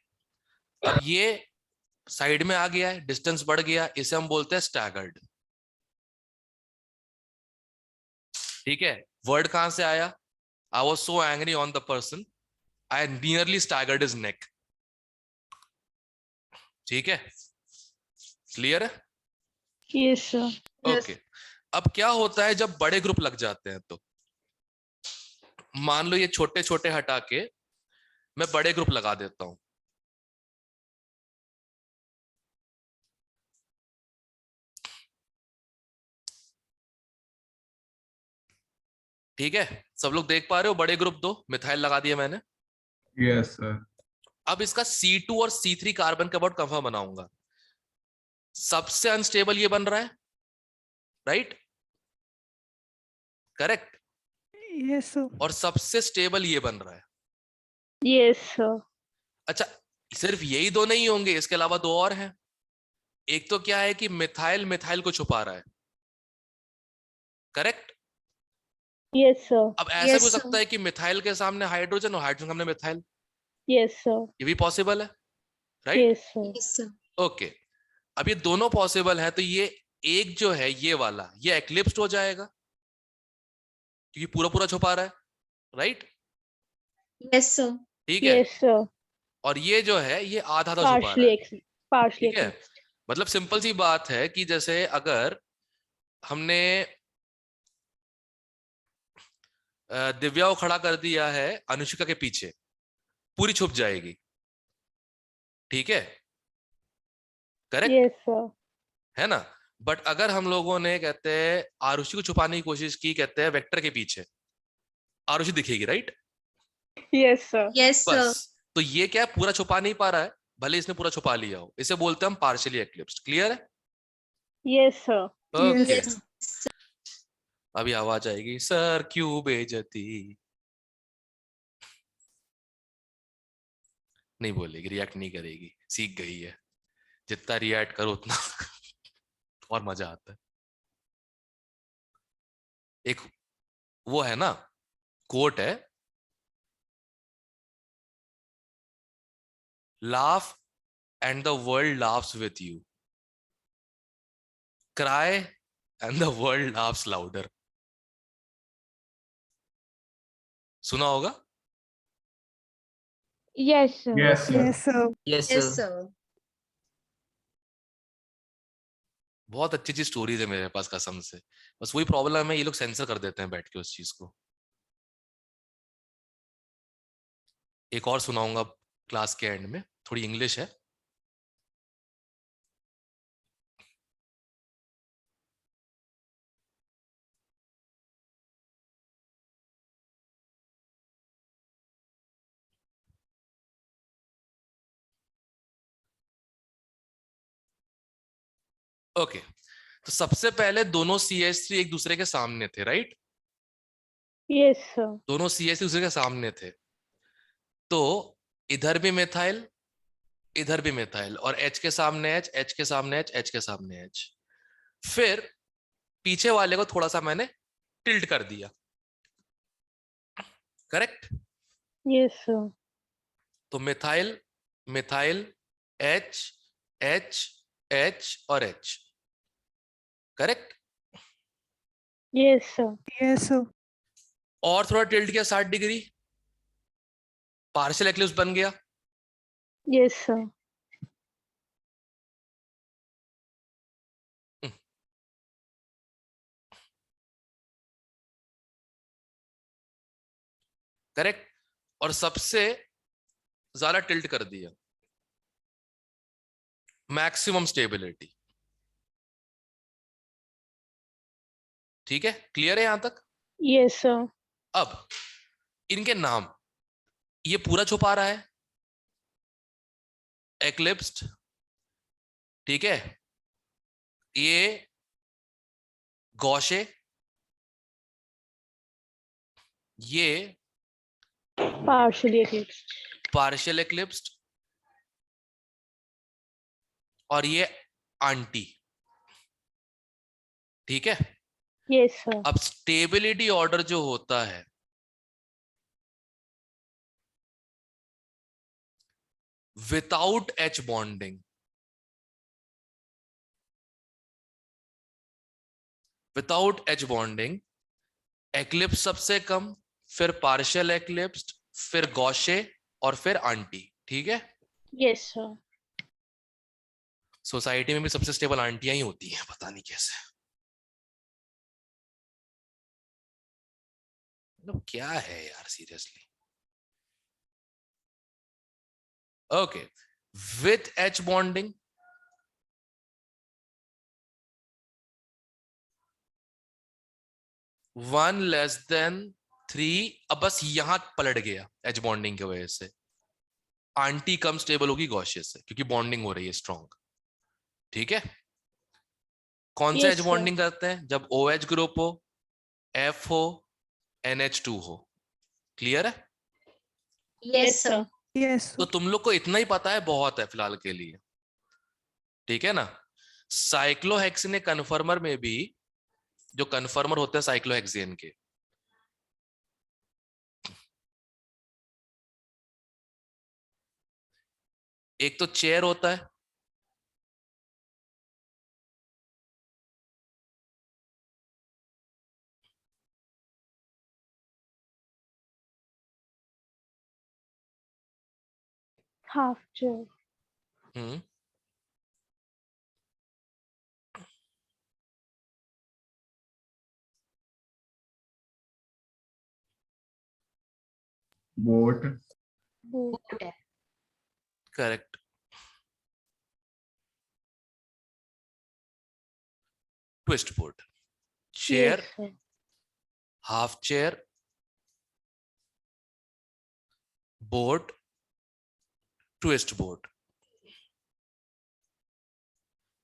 अब ये साइड में आ गया है, डिस्टेंस बढ़ गया, इसे हम बोलते हैं स्टैगर्ड, ठीक है? वर्ड कहां से आया? I was so angry on the person, I nearly staggered his neck, ठीक है, क्लियर है? Yes, sir. Yes. ओके अब क्या होता है जब बड़े ग्रुप लग जाते हैं, तो मान लो ये छोटे छोटे हटा के मैं बड़े ग्रुप लगा देता हूं, ठीक है? सब लोग देख पा रहे हो, बड़े ग्रुप दो मिथाइल लगा दिया मैंने। Yes, sir. अब इसका C2 और C3 कार्बन का बॉन्ड कंफर्म बनाऊंगा, सबसे अनस्टेबल ये बन रहा है, राइट? करेक्ट? Yes, sir. और सबसे स्टेबल ये बन रहा है। Yes, sir. अच्छा सिर्फ यही दो नहीं होंगे, इसके अलावा दो और हैं। एक तो क्या है कि मिथाइल मिथाइल को छुपा रहा है, करेक्ट? Yes, sir. अब ऐसा भी हो Yes, sir. सकता है कि मिथाइल के सामने हाइड्रोजन और हाइड्रोजन के सामने मिथाइल, Yes, sir. ये भी पॉसिबल है, right? Yes, sir. Yes, sir. Okay, अब ये दोनों पॉसिबल है, तो ये एक जो है ये वाला, ये एक्लिप्स्ड हो जाएगा क्योंकि पूरा पूरा छुपा रहा है, राइट? Yes, sir. ठीक है, Yes, sir. और ये जो है ये आधा आधा छुपा रहा Partially है, partially ठीक है? eclipsed. मतलब सिंपल सी बात है कि जैसे अगर हमने दिव्या को खड़ा कर दिया है अनुष्का के पीछे, पूरी छुप जाएगी, ठीक है? Correct Yes, sir. है ना? बट अगर हम लोगों ने कहते हैं आरुषि को छुपाने की कोशिश की, कहते हैं वेक्टर के पीछे, आरुषि दिखेगी, right? Yes, sir. Yes, sir. बस, तो ये क्या है, पूरा छुपा नहीं पा रहा है, भले इसने पूरा छुपा लिया हो, इसे बोलते हैं हम पार्शियली एक्लिप्स्ड। क्लियर है? Yes, sir. Okay, Yes. अभी आवाज आएगी, सर क्यों बेइज्जती, नहीं बोलेगी, रिएक्ट नहीं करेगी, सीख गई है, जितना रिएक्ट करो उतना और मजा आता है। एक वो है ना, कोट है, laugh and the world laughs with you, cry and the world laughs louder। सुना होगा? Yes, sir. Yes, sir. Yes, sir. Yes, Yes, sir. sir. बहुत अच्छी अच्छी स्टोरीज है मेरे पास कसम से, बस वही प्रॉब्लम है, ये लोग सेंसर कर देते हैं बैठ के उस चीज को। एक और सुनाऊंगा क्लास के एंड में, थोड़ी इंग्लिश है। ओके, तो सबसे पहले दोनों CH3 एक दूसरे के सामने थे, राइट? Yes, sir. दोनों CH3 दूसरे के सामने थे, तो इधर भी मिथाइल, इधर भी मिथाइल, और H के सामने H, H के सामने H, H के सामने H। फिर पीछे वाले को थोड़ा सा मैंने टिल्ट कर दिया, करेक्ट? Yes, sir. तो methyl, methyl, H, H, H और H, correct? Yes, sir. Yes, sir. और थोड़ा टिल्ट किया 60 डिग्री, पार्शियल एक्लिप्स बन गया। Yes, sir. करेक्ट, और सबसे ज्यादा टिल्ट कर दिया, मैक्सिमम स्टेबिलिटी। ठीक है, क्लियर है यहां तक? Yes, sir. अब इनके नाम, ये पूरा छुपा रहा है, एक्लिप्स्ड, ठीक है? ये गौशे, ये Partially eclipsed. पार्शियल एक्लिप्स्ड, और ये आंटी, ठीक है? Yes, sir. अब स्टेबिलिटी ऑर्डर जो होता है, without H bonding, without H bonding, eclipse सबसे कम, फिर पार्शियल एक्लिप्स्ड, फिर गौशे, और फिर आंटी, ठीक है? Yes, sir. सोसाइटी में भी सबसे स्टेबल आंटियां ही होती हैं, पता नहीं कैसे। मतलब क्या है यार, seriously. Okay, with H bonding, one less than 3, अब बस यहां पलट गया H बॉन्डिंग की वजह से, आंटी कम स्टेबल होगी गौशे से, क्योंकि बॉन्डिंग हो रही है स्ट्रॉन्ग, ठीक है? कौन सा Yes, H sir. बॉन्डिंग करते हैं? जब OH ग्रुप हो, F हो, NH2 हो। क्लियर है? Yes, sir. Yes, तो sir. तुम लोग को इतना ही पता है, बहुत है फिलहाल के लिए, ठीक है ना? साइक्लोहेक्सिन कन्फर्मर में भी, जो कन्फर्मर होते हैं साइक्लोहेक्सेन के, एक तो चेयर होता है, half chair, boat, boat, correct. Twist boat, chair, yes sir, half chair, boat, twist boat.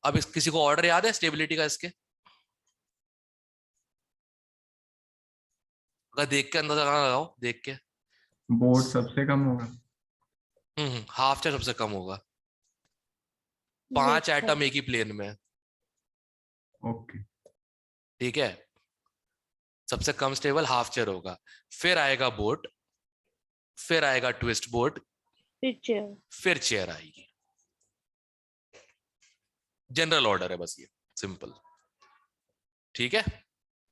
अब इस किसी को ऑर्डर याद है स्टेबिलिटी का इसके? अगर देख के अंदाजा लगाओ, देख के। बोट सबसे कम होगा। हाफ चेयर सबसे कम होगा। 5 yes sir, एटम एक ही प्लेन में, ओके, ठीक है। सबसे कम स्टेबल हाफ चेयर होगा, फिर आएगा बोट, फिर आएगा ट्विस्ट बोट, chair, फिर चेयर आएगी। जनरल ऑर्डर है बस ये, सिंपल, ठीक है।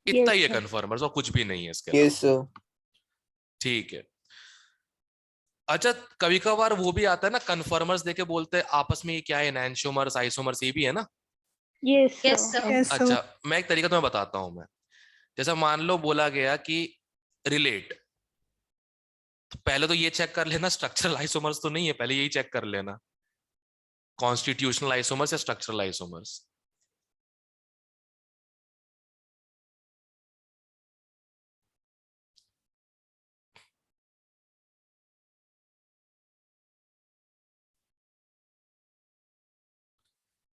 इतना ही है sir. कन्फर्मर्स, और कुछ भी नहीं है इसके यस अलावा, सर। ठीक है। अच्छा, कभी कभार वो भी आता है ना, कन्फर्मर्स देके बोलते हैं आपस में ये क्या है, एनैंटियोमर्स, आइसोमर्स, ये भी है ना। Yes sir, Yes, sir. Yes, sir. अच्छा, मैं एक तरीका तुम्हें बताता हूं मैं। जैसा मान लो बोला गया कि रिलेट, तो पहले तो ये चेक कर लेना स्ट्रक्चरल आइसोमर्स तो नहीं है, पहले यही चेक कर लेना कॉन्स्टिट्यूशनल आइसोमर्स या स्ट्रक्चरल आइसोमर्स।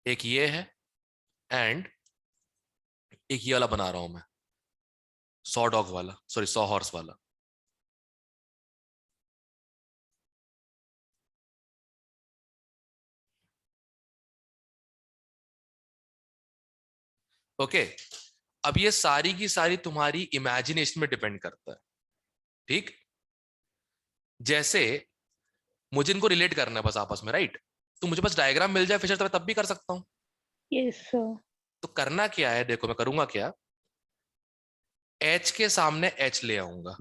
एक ये है, एंड एक ये वाला बना रहा हूं मैं, 100 डॉग वाला, सॉरी 100 हॉर्स वाला। ओके, अब ये सारी की सारी तुम्हारी इमेजिनेशन में डिपेंड करता है, ठीक। जैसे मुझे इनको रिलेट करना है बस आपस में, राइट। तो मुझे बस डायग्राम मिल जाए फिशर, तो मैं तब भी कर सकता हूं। yes sir, तो करना क्या है, देखो मैं करूंगा क्या, H के सामने H ले आऊंगा,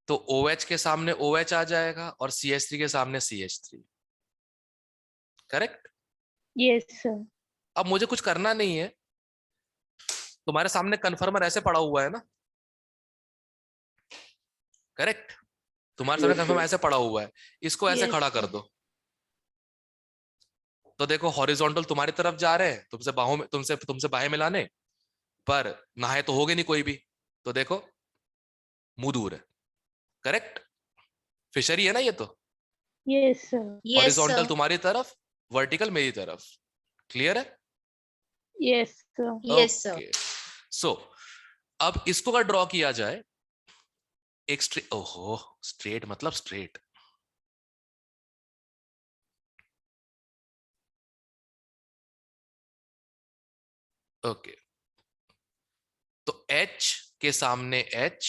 तो OH के सामने OH आ जाएगा, और CH3 के सामने CH3, करेक्ट। yes sir, अब मुझे कुछ करना नहीं है, तुम्हारे सामने कन्फर्मर ऐसे पड़ा हुआ है ना, करेक्ट। तुम्हारे सामने Yes, कन्फर्मर sir. ऐसे पड़ा हुआ है, इसको ऐसे Yes, खड़ा कर sir. दो, तो देखो हॉरिजॉन्टल तुम्हारी तरफ जा रहे हैं, तुमसे बाहों में, तुमसे बाहें मिलाने, पर नहाए तो होगे नहीं कोई भी, तो देखो मुंह दूर है, करेक्ट। फिशरी है ना ये तो, yes sir, Yes, horizontal sir. तुम्हारी तरफ, वर्टिकल मेरी तरफ, क्लियर है। yes sir, Yes, sir. Okay, so अब इसको अगर ड्रॉ किया जाए, एक स्ट्रेट, ओहो स्ट्रेट मतलब स्ट्रेट, ओके। तो H के सामने H,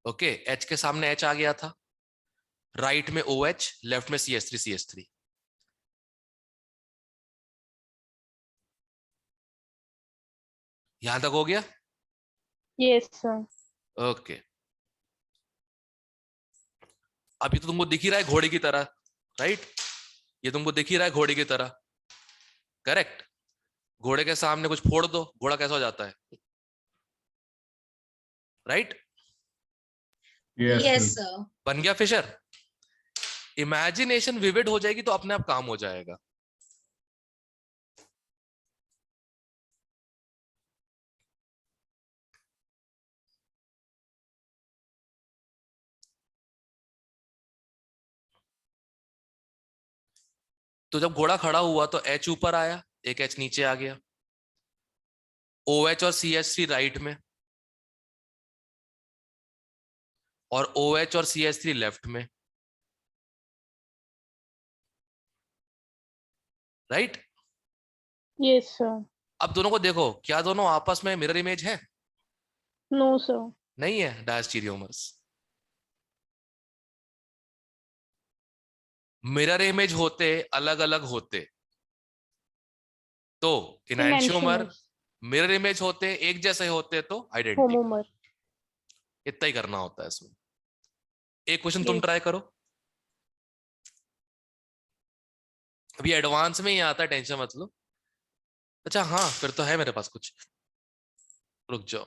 ओके, H के सामने H आ गया था, राइट में OH, लेफ्ट में CH3 CH3, यहां तक हो गया, yes sir, ओके। अभी तो तुमको दिख ही रहा है घोड़े की तरह, राइट। ये तुमको दिख ही रहा है घोड़े की तरह, करेक्ट। घोड़े के सामने कुछ फोड़ दो, घोड़ा कैसा हो जाता है, right. Yes Yes, sir, sir. बन गया फिशर। इमेजिनेशन विविड हो जाएगी तो अपने आप काम हो जाएगा। तो जब घोड़ा खड़ा हुआ तो H ऊपर आया, एक H नीचे आ गया, OH और CH3 राइट में, और OH और CH3 लेफ्ट में, राइट। yes sir, अब दोनों को देखो, क्या दोनों आपस में मिरर इमेज है? No, sir. नहीं है, डायस्टीरियोमर्स। मिरर इमेज होते अलग अलग होते तो इनैंशियोमर, Enantiomer. मिरर इमेज होते एक जैसे होते तो आइडेंटिकल। Homomer. इतना ही करना होता है इसमें। एक क्वेश्चन तुम Yes. ट्राई करो, अभी एडवांस में ही आता है, टेंशन मत लो। अच्छा हाँ, फिर तो है मेरे पास कुछ, रुक जाओ,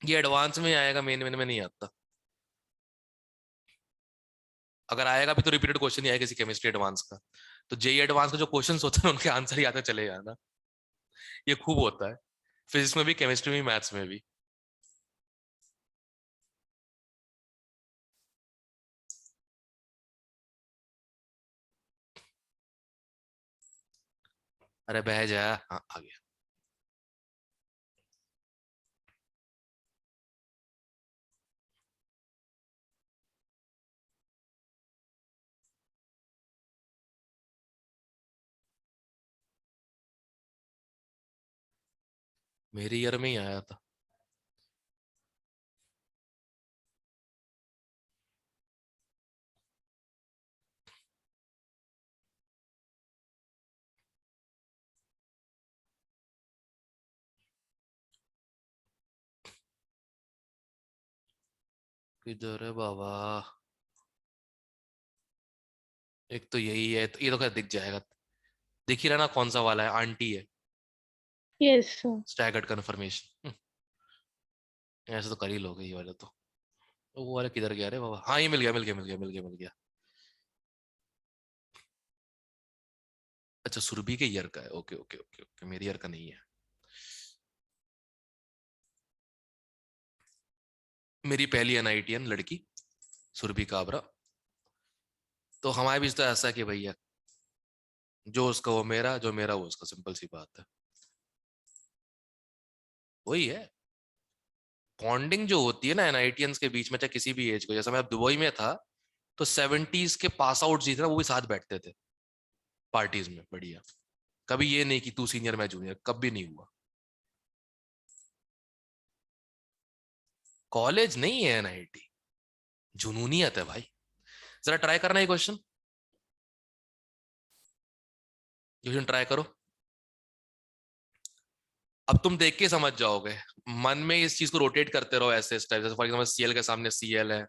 ये एडवांस में ही आएगा, मेन मेन में नहीं आता। अगर आएगा भी तो रिपीटेड क्वेश्चन ही आएगा किसी केमिस्ट्री एडवांस का। तो जेई एडवांस के जो क्वेश्चंस होते हैं उनके आंसर ही आते चले जाना, ये खूब होता है, फिजिक्स में भी, केमिस्ट्री में भी, मैथ्स में भी। अरे बह जा, हाँ आ गया। मेरे ईयर में ही आया था। किधर है बाबा? एक तो यही है, तो ये तो खैर दिख जाएगा, दिख ही रहा ना कौन सा वाला है, आंटी है। Yes, sir. स्टैगर्ड कन्फर्मेशन, ऐसे तो कर ही लोगे ये वाले तो वो वाला किधर गया रे बाबा? हाँ ये मिल गया, मिल गया, मिल गया, मिल गया, मिल गया। अच्छा सुरभि के ईयर का है, ओके ओके ओके ओके, मेरी ईयर का नहीं है। मेरी पहली एनआईटीएन लड़की सुरभि काबरा। तो हमारे बीच तो ऐसा है कि भैया, जो उसका वो मेरा, जो मेरा वो उसका, सिंपल सी बात है, वही है। बॉन्डिंग जो होती है ना एनआईटीएंस के बीच में, चाहे किसी भी एज को, जैसे मैं दुबई में था तो 70s के पास आउट जी थे ना, वो भी साथ बैठते थे पार्टीज में, बढ़िया। कभी ये नहीं कि तू सीनियर मैं जूनियर, कभी नहीं हुआ। कॉलेज नहीं है एनआईटी, जुनूनियत है भाई। जरा ट्राई करना ये क्वेश्चन, क्वेश्चन ट्राई करो। अब तुम देख के समझ जाओगे, मन में इस चीज को रोटेट करते रहो ऐसे इस टाइप, जैसे फॉर एग्जाम्पल सीएल के सामने सीएल है,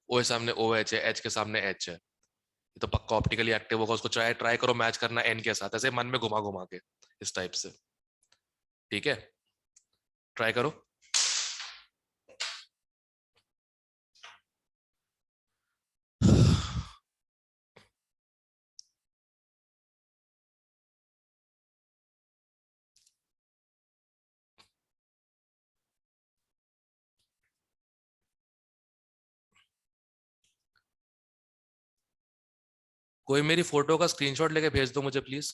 ओ के सामने ओ एच है, एच के सामने एच है, ये तो पक्का ऑप्टिकली एक्टिव होगा, उसको ट्राई ट्राई करो मैच करना एन के साथ, ऐसे मन में घुमा घुमा के, इस टाइप से। ठीक है, ट्राई करो। कोई मेरी फोटो का स्क्रीनशॉट लेके भेज दो मुझे प्लीज।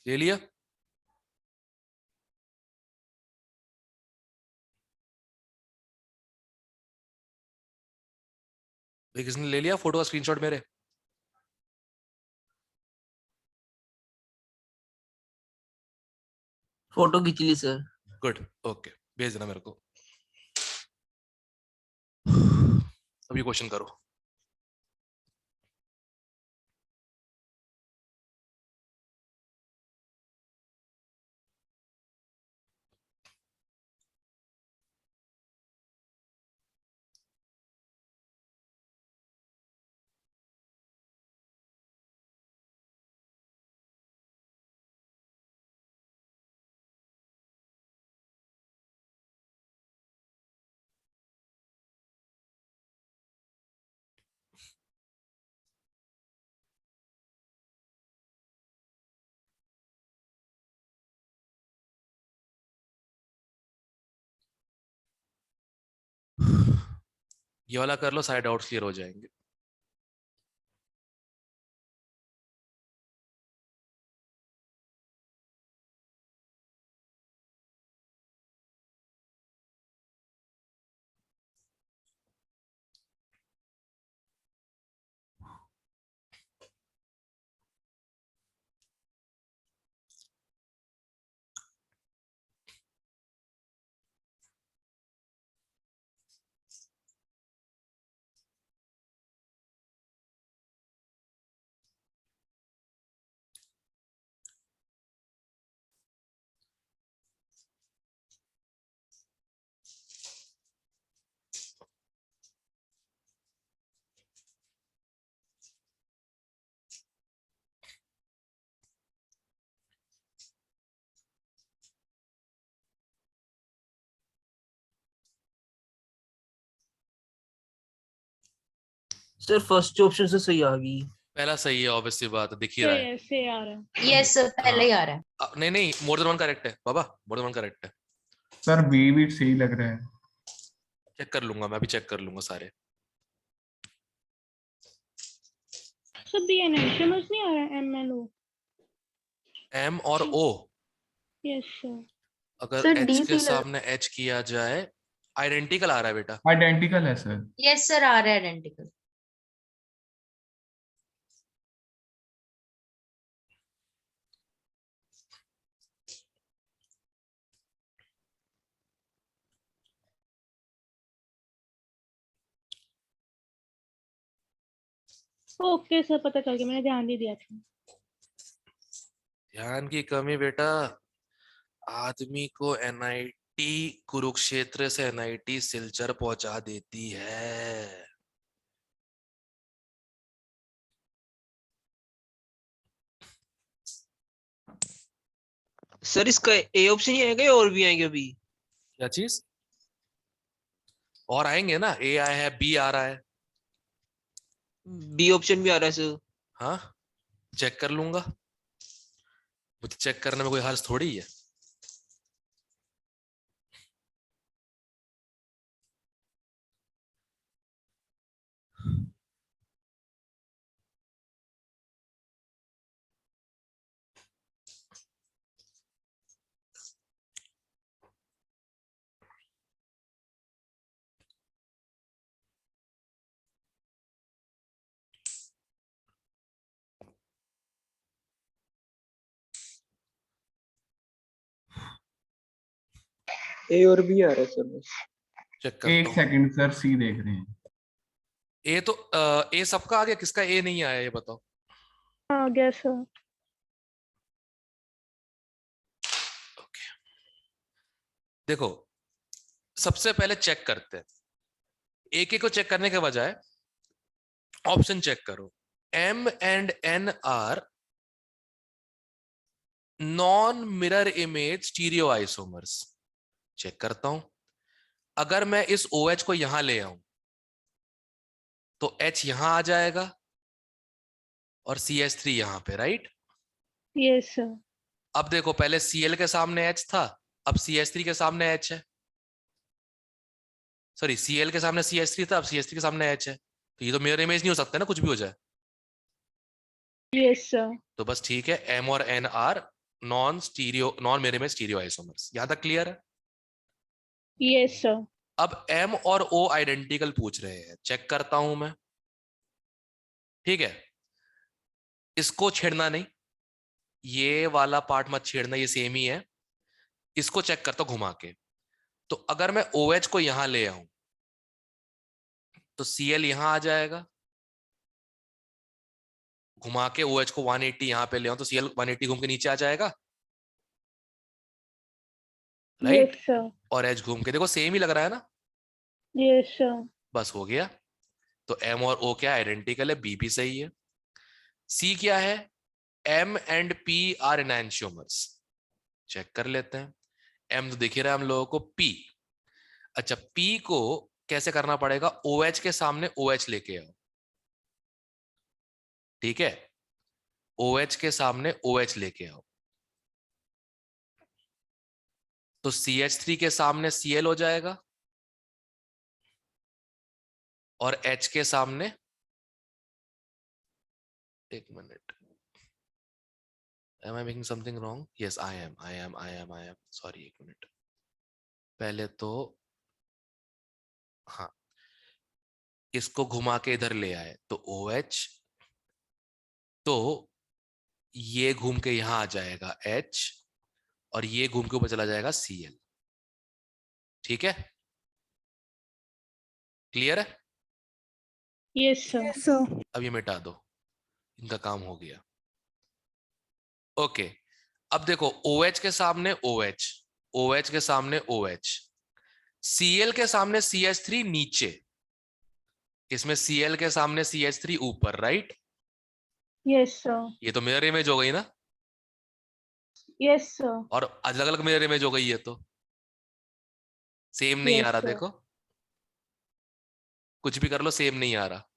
ले लिया? भाई किसने ले लिया फोटो का स्क्रीनशॉट मेरे? फोटो खींच ली सर। गुड, ओके, भेज देना मेरे को। अभी क्वेश्चन करो। ये वाला कर लो, सारे डाउट्स क्लियर हो जाएंगे। सर फर्स्ट ऑप्शन से सही आ गई। पहला सही है, ऑब्वियसली बात है, दिख ही रहा है। से आ रहा है। यस सर, पहले ही आ रहा है। नहीं नहीं, मोर देन वन करेक्ट है बाबा, मोर देन वन करेक्ट है। सर बी भी सही लग रहा है। चेक कर लूंगा, मैं भी चेक कर लूंगा सारे। सर बी एनेंशियमस नहीं आ रहा है, एम एन ओ। एम और ओ, यस सर। अगर सर एच डी के सही लग सामने एच किया जाए, आइडेंटिकल आ रहा है बेटा। आइडेंटिकल है सर। यस सर, आ रहा है आइडेंटिकल। ओके सर, पता चल गया, मैंने ध्यान नहीं दिया था। ध्यान की कमी बेटा, आदमी को एनआईटी कुरुक्षेत्र से एनआईटी सिलचर पहुंचा देती है। सर इसका ए ऑप्शन ही आएगा या और भी आएंगे अभी? क्या चीज? और आएंगे ना, ए आया है, बी आ रहा है। बी ऑप्शन भी आ रहा है सर। हाँ, चेक कर लूंगा, मुझे चेक करने में कोई हर्ज थोड़ी है। ए और बी आ रहा है सर बस। चेक एक करता हूँ। सेकंड सर, सी देख रहे हैं। ए तो ए सबका आ गया, किसका ए नहीं आया ये बताओ। आ गया सर। देखो, सबसे पहले चेक करते हैं, एक एक को चेक करने के बजाय ऑप्शन चेक करो। M and N are non mirror image stereo isomers. Check करता हूं, अगर मैं इस OH को यहां ले आऊं तो H यहां आ जाएगा और CH3 यहां पे, राइट। Yes sir. अब देखो, पहले Cl के सामने H था, अब CH3 के सामने H है। सॉरी, Cl के सामने CH3 था, अब CH3 के सामने H है। तो ये तो मिरर इमेज नहीं हो सकता ना, कुछ भी हो जाए। Yes sir. तो बस ठीक है, M और N are non mirror image stereo isomers. यहां तक क्लियर है? Yes sir. अब M और O आइडेंटिकल पूछ रहे हैं, चेक करता हूं मैं। ठीक है, इसको छेड़ना नहीं, ये वाला पार्ट मत छेड़ना, ये सेम ही है। इसको चेक करता हूं घुमा के। तो अगर मैं OH को यहां ले आऊं तो Cl यहां आ जाएगा, घुमा के OH को 180 यहां पे ले आऊं तो Cl 180 घूम के नीचे आ जाएगा, राइट। Yes sir. और H घूम के, देखो सेम ही लग रहा है ना। Yes sir. बस हो गया। तो M और O क्या आइडेंटिकल है, B भी सही है। C क्या है, M and P are enantiomers. Check कर लेते हैं। M तो दिख ही रहा है हम लोगों को, P। अच्छा, P को कैसे करना पड़ेगा, OH के सामने OH लेके आओ। ठीक है, OH के सामने OH लेके आओ तो CH3 के सामने Cl हो जाएगा और H के सामने, एक minute, am I making something wrong? Yes, I am. Sorry, एक मिनट। पहले तो हाँ, इसको घुमा के इधर ले आए तो OH, तो ये घूम के यहां आ जाएगा H और ये घूम के ऊपर चला जाएगा Cl। ठीक है, क्लियर है? Yes sir. Yes sir. अब ये मिटा दो, इनका काम हो गया। ओके, अब देखो, OH के सामने OH, OH के सामने OH, Cl के सामने CH3 नीचे, इसमें Cl के सामने CH3 ऊपर, राइट। Yes sir. ये तो मिरर इमेज हो गई ना, यस सर। और अलग अलग मिरर इमेज हो गई है तो सेम नहीं आ Yes, रहा। sir. देखो, कुछ भी कर लो सेम नहीं आ रहा।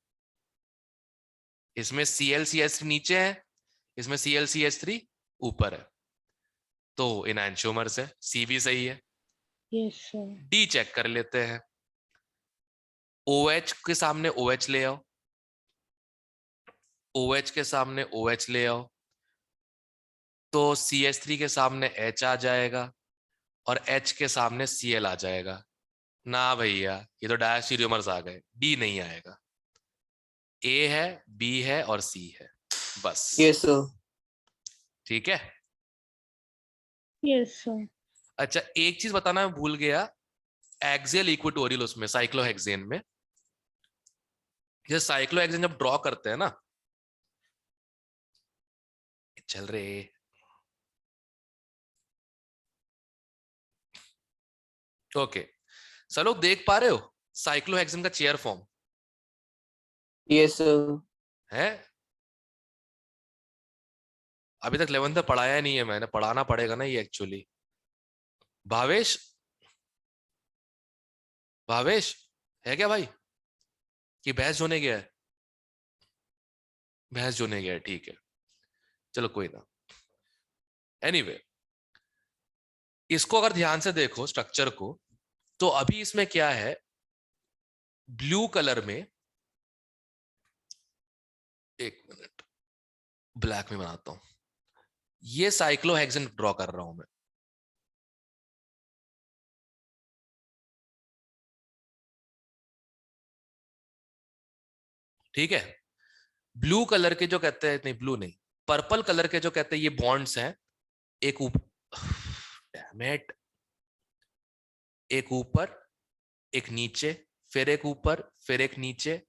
इसमें ClCH3 नीचे है, इसमें ClCH3 ऊपर है, तो इनैंशियोमर्स है, सी भी सही है। Yes sir. डी चेक कर लेते हैं। OH के सामने OH ले आओ, OH के सामने OH ले आओ, तो CH3 के सामने H आ जाएगा और H के सामने Cl आ जाएगा। ना भैया, ये तो डायस्टीरियोमर्स आ गए, डी नहीं आएगा। A है, B है और C है, बस। Yes sir. ठीक है। Yes sir. अच्छा, एक चीज बताना मैं भूल गया, एक्सियल इक्वेटोरियल उसमें साइक्लोहेक्सेन में, जैसे साइक्लोहेक्सेन जब ड्रॉ करते हैं ना, चल रहे, ओके सब लोग देख पा रहे हो साइक्लोहेक्सेन का चेयर फॉर्म यस सर। है? अभी तक 11th में पढ़ाया नहीं है मैंने, पढ़ाना पड़ेगा ना ये एक्चुअली। भावेश, भावेश है क्या भाई? कि भैंस जोने गया है? भैंस जोने गया है, ठीक है, चलो कोई ना। एनीवे, इसको अगर ध्यान से देखो स्ट्रक्चर को, तो अभी इसमें क्या है, ब्लू कलर में, एक मिनट ब्लैक में बनाता हूं, ये साइक्लोहेक्सेन ड्रॉ कर रहा हूं मैं। ठीक है, ब्लू कलर के जो कहते हैं, नहीं ब्लू नहीं, पर्पल कलर के जो कहते हैं ये बॉन्ड्स हैं, एक डैमेट, एक ऊपर, एक नीचे, फिर एक ऊपर, फिर एक नीचे,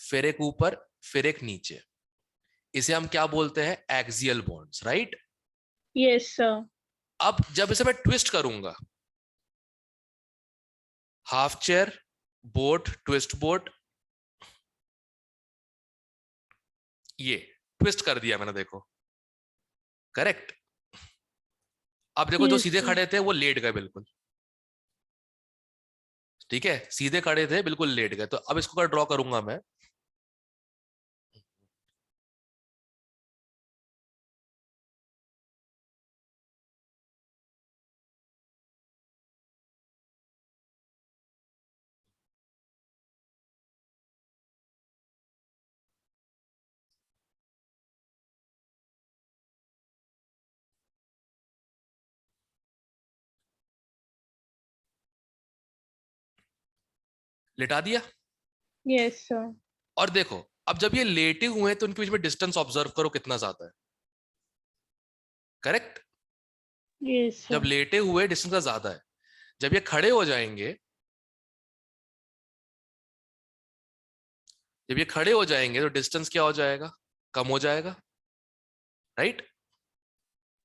फिर एक ऊपर, फिर एक नीचे। इसे हम क्या बोलते हैं? Axial bonds, right? Yes sir. अब जब इसे मैं ट्विस्ट करूंगा, half chair, boat, twist boat, ये ट्विस्ट कर दिया मैंने, देखो करेक्ट। अब देखो जो Yes, सीधे sir. खड़े थे वो लेट गए बिल्कुल, ठीक है, सीधे खड़े थे बिल्कुल लेट गए। तो अब इसको अगर ड्रॉ करूंगा मैं, लेटा दिया, यस सर। और देखो अब जब ये लेटे हुए हैं तो उनके बीच में डिस्टेंस ऑब्जर्व करो कितना ज्यादा है, करेक्ट? यस जब सर। लेटे हुए डिस्टेंस ज्यादा है, जब ये खड़े हो जाएंगे, जब ये खड़े हो जाएंगे तो डिस्टेंस क्या हो जाएगा? कम हो जाएगा, राइट?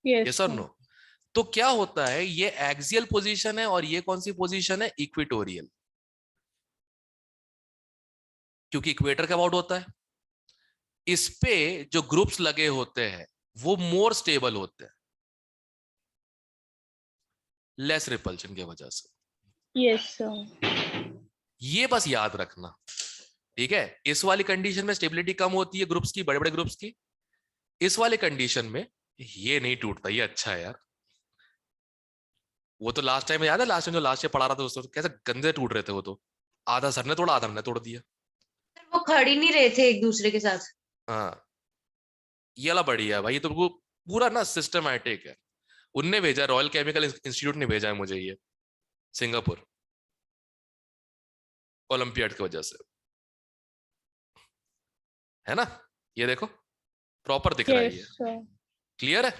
यस यस और सर। नो? तो क्या होता है, ये एक्सियल पोजीशन है और ये कौन सी पोजीशन है? इक्वेटोरियल, क्योंकि इक्वेटर के अबाउट होता है। इस पे जो ग्रुप्स लगे होते हैं वो मोर स्टेबल होते हैं, लेस रिपल्शन की वजह से। Yes sir. ये बस याद रखना, ठीक है? इस वाली कंडीशन में स्टेबिलिटी कम होती है ग्रुप्स की, बड़े बड़े ग्रुप्स की। इस वाले कंडीशन में ये नहीं टूटता, ये अच्छा है यार। वो तो लास्ट टाइम याद है, लास्ट टाइम जो लास्ट टाइम पढ़ा रहा था दोस्तों, कैसे गंदे टूट रहे थे वो तो, आधा सर ने तोड़ा, आधा हमने तोड़ दिया। वो खड़ ही नहीं रहे थे एक दूसरे के साथ। हाँ, ये वाला बढ़िया है भाई, ये तो पूरा ना सिस्टमैटिक है। उनने भेजा, रॉयल केमिकल इंस्टीट्यूट ने भेजा है मुझे ये, सिंगापुर ओलंपियाड की वजह से, है ना? ये देखो प्रॉपर दिख रहा है, ये यस सर। क्लियर है?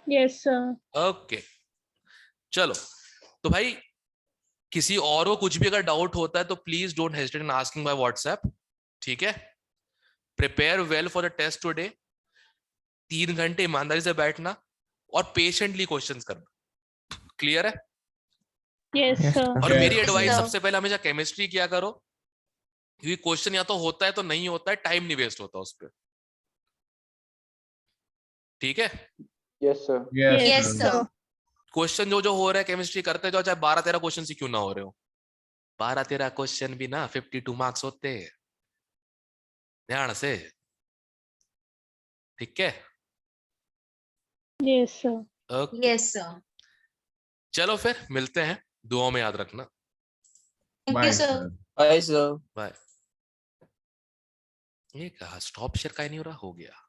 Yes sir. ओके, चलो। तो भाई किसी और को कुछ भी अगर डाउट होता है तो please don't hesitate in asking by WhatsApp, ठीक है? Prepare well for the test today. 3 घंटे ईमानदारी से बैठना और पेशेंटली क्वेश्चंस करना, क्लियर है? Yes Yes, sir. और Yes, मेरी sir. एडवाइस सबसे पहले हमेशा केमिस्ट्री किया करो, क्योंकि क्वेश्चन या तो होता है तो नहीं होता है, टाइम नहीं वेस्ट होता उस पर, ठीक है? Yes sir. yes, Yes, sir. sir. Question जो जो हो रहा है केमिस्ट्री करते जाओ, चाहे 12-13 क्वेश्चन ही क्यों ना हो रहे हो। 12-13 क्वेश्चन भी ना 52 मार्क्स होते हैं, ध्यान से, ठीक है। Yes sir. Okay, yes sir. चलो फिर मिलते हैं, दुआओं में याद रखना। Thank you bye sir. Sir. Bye sir. Bye. ये कहा स्टॉप शेयर का ही नहीं हो रहा, हो गया।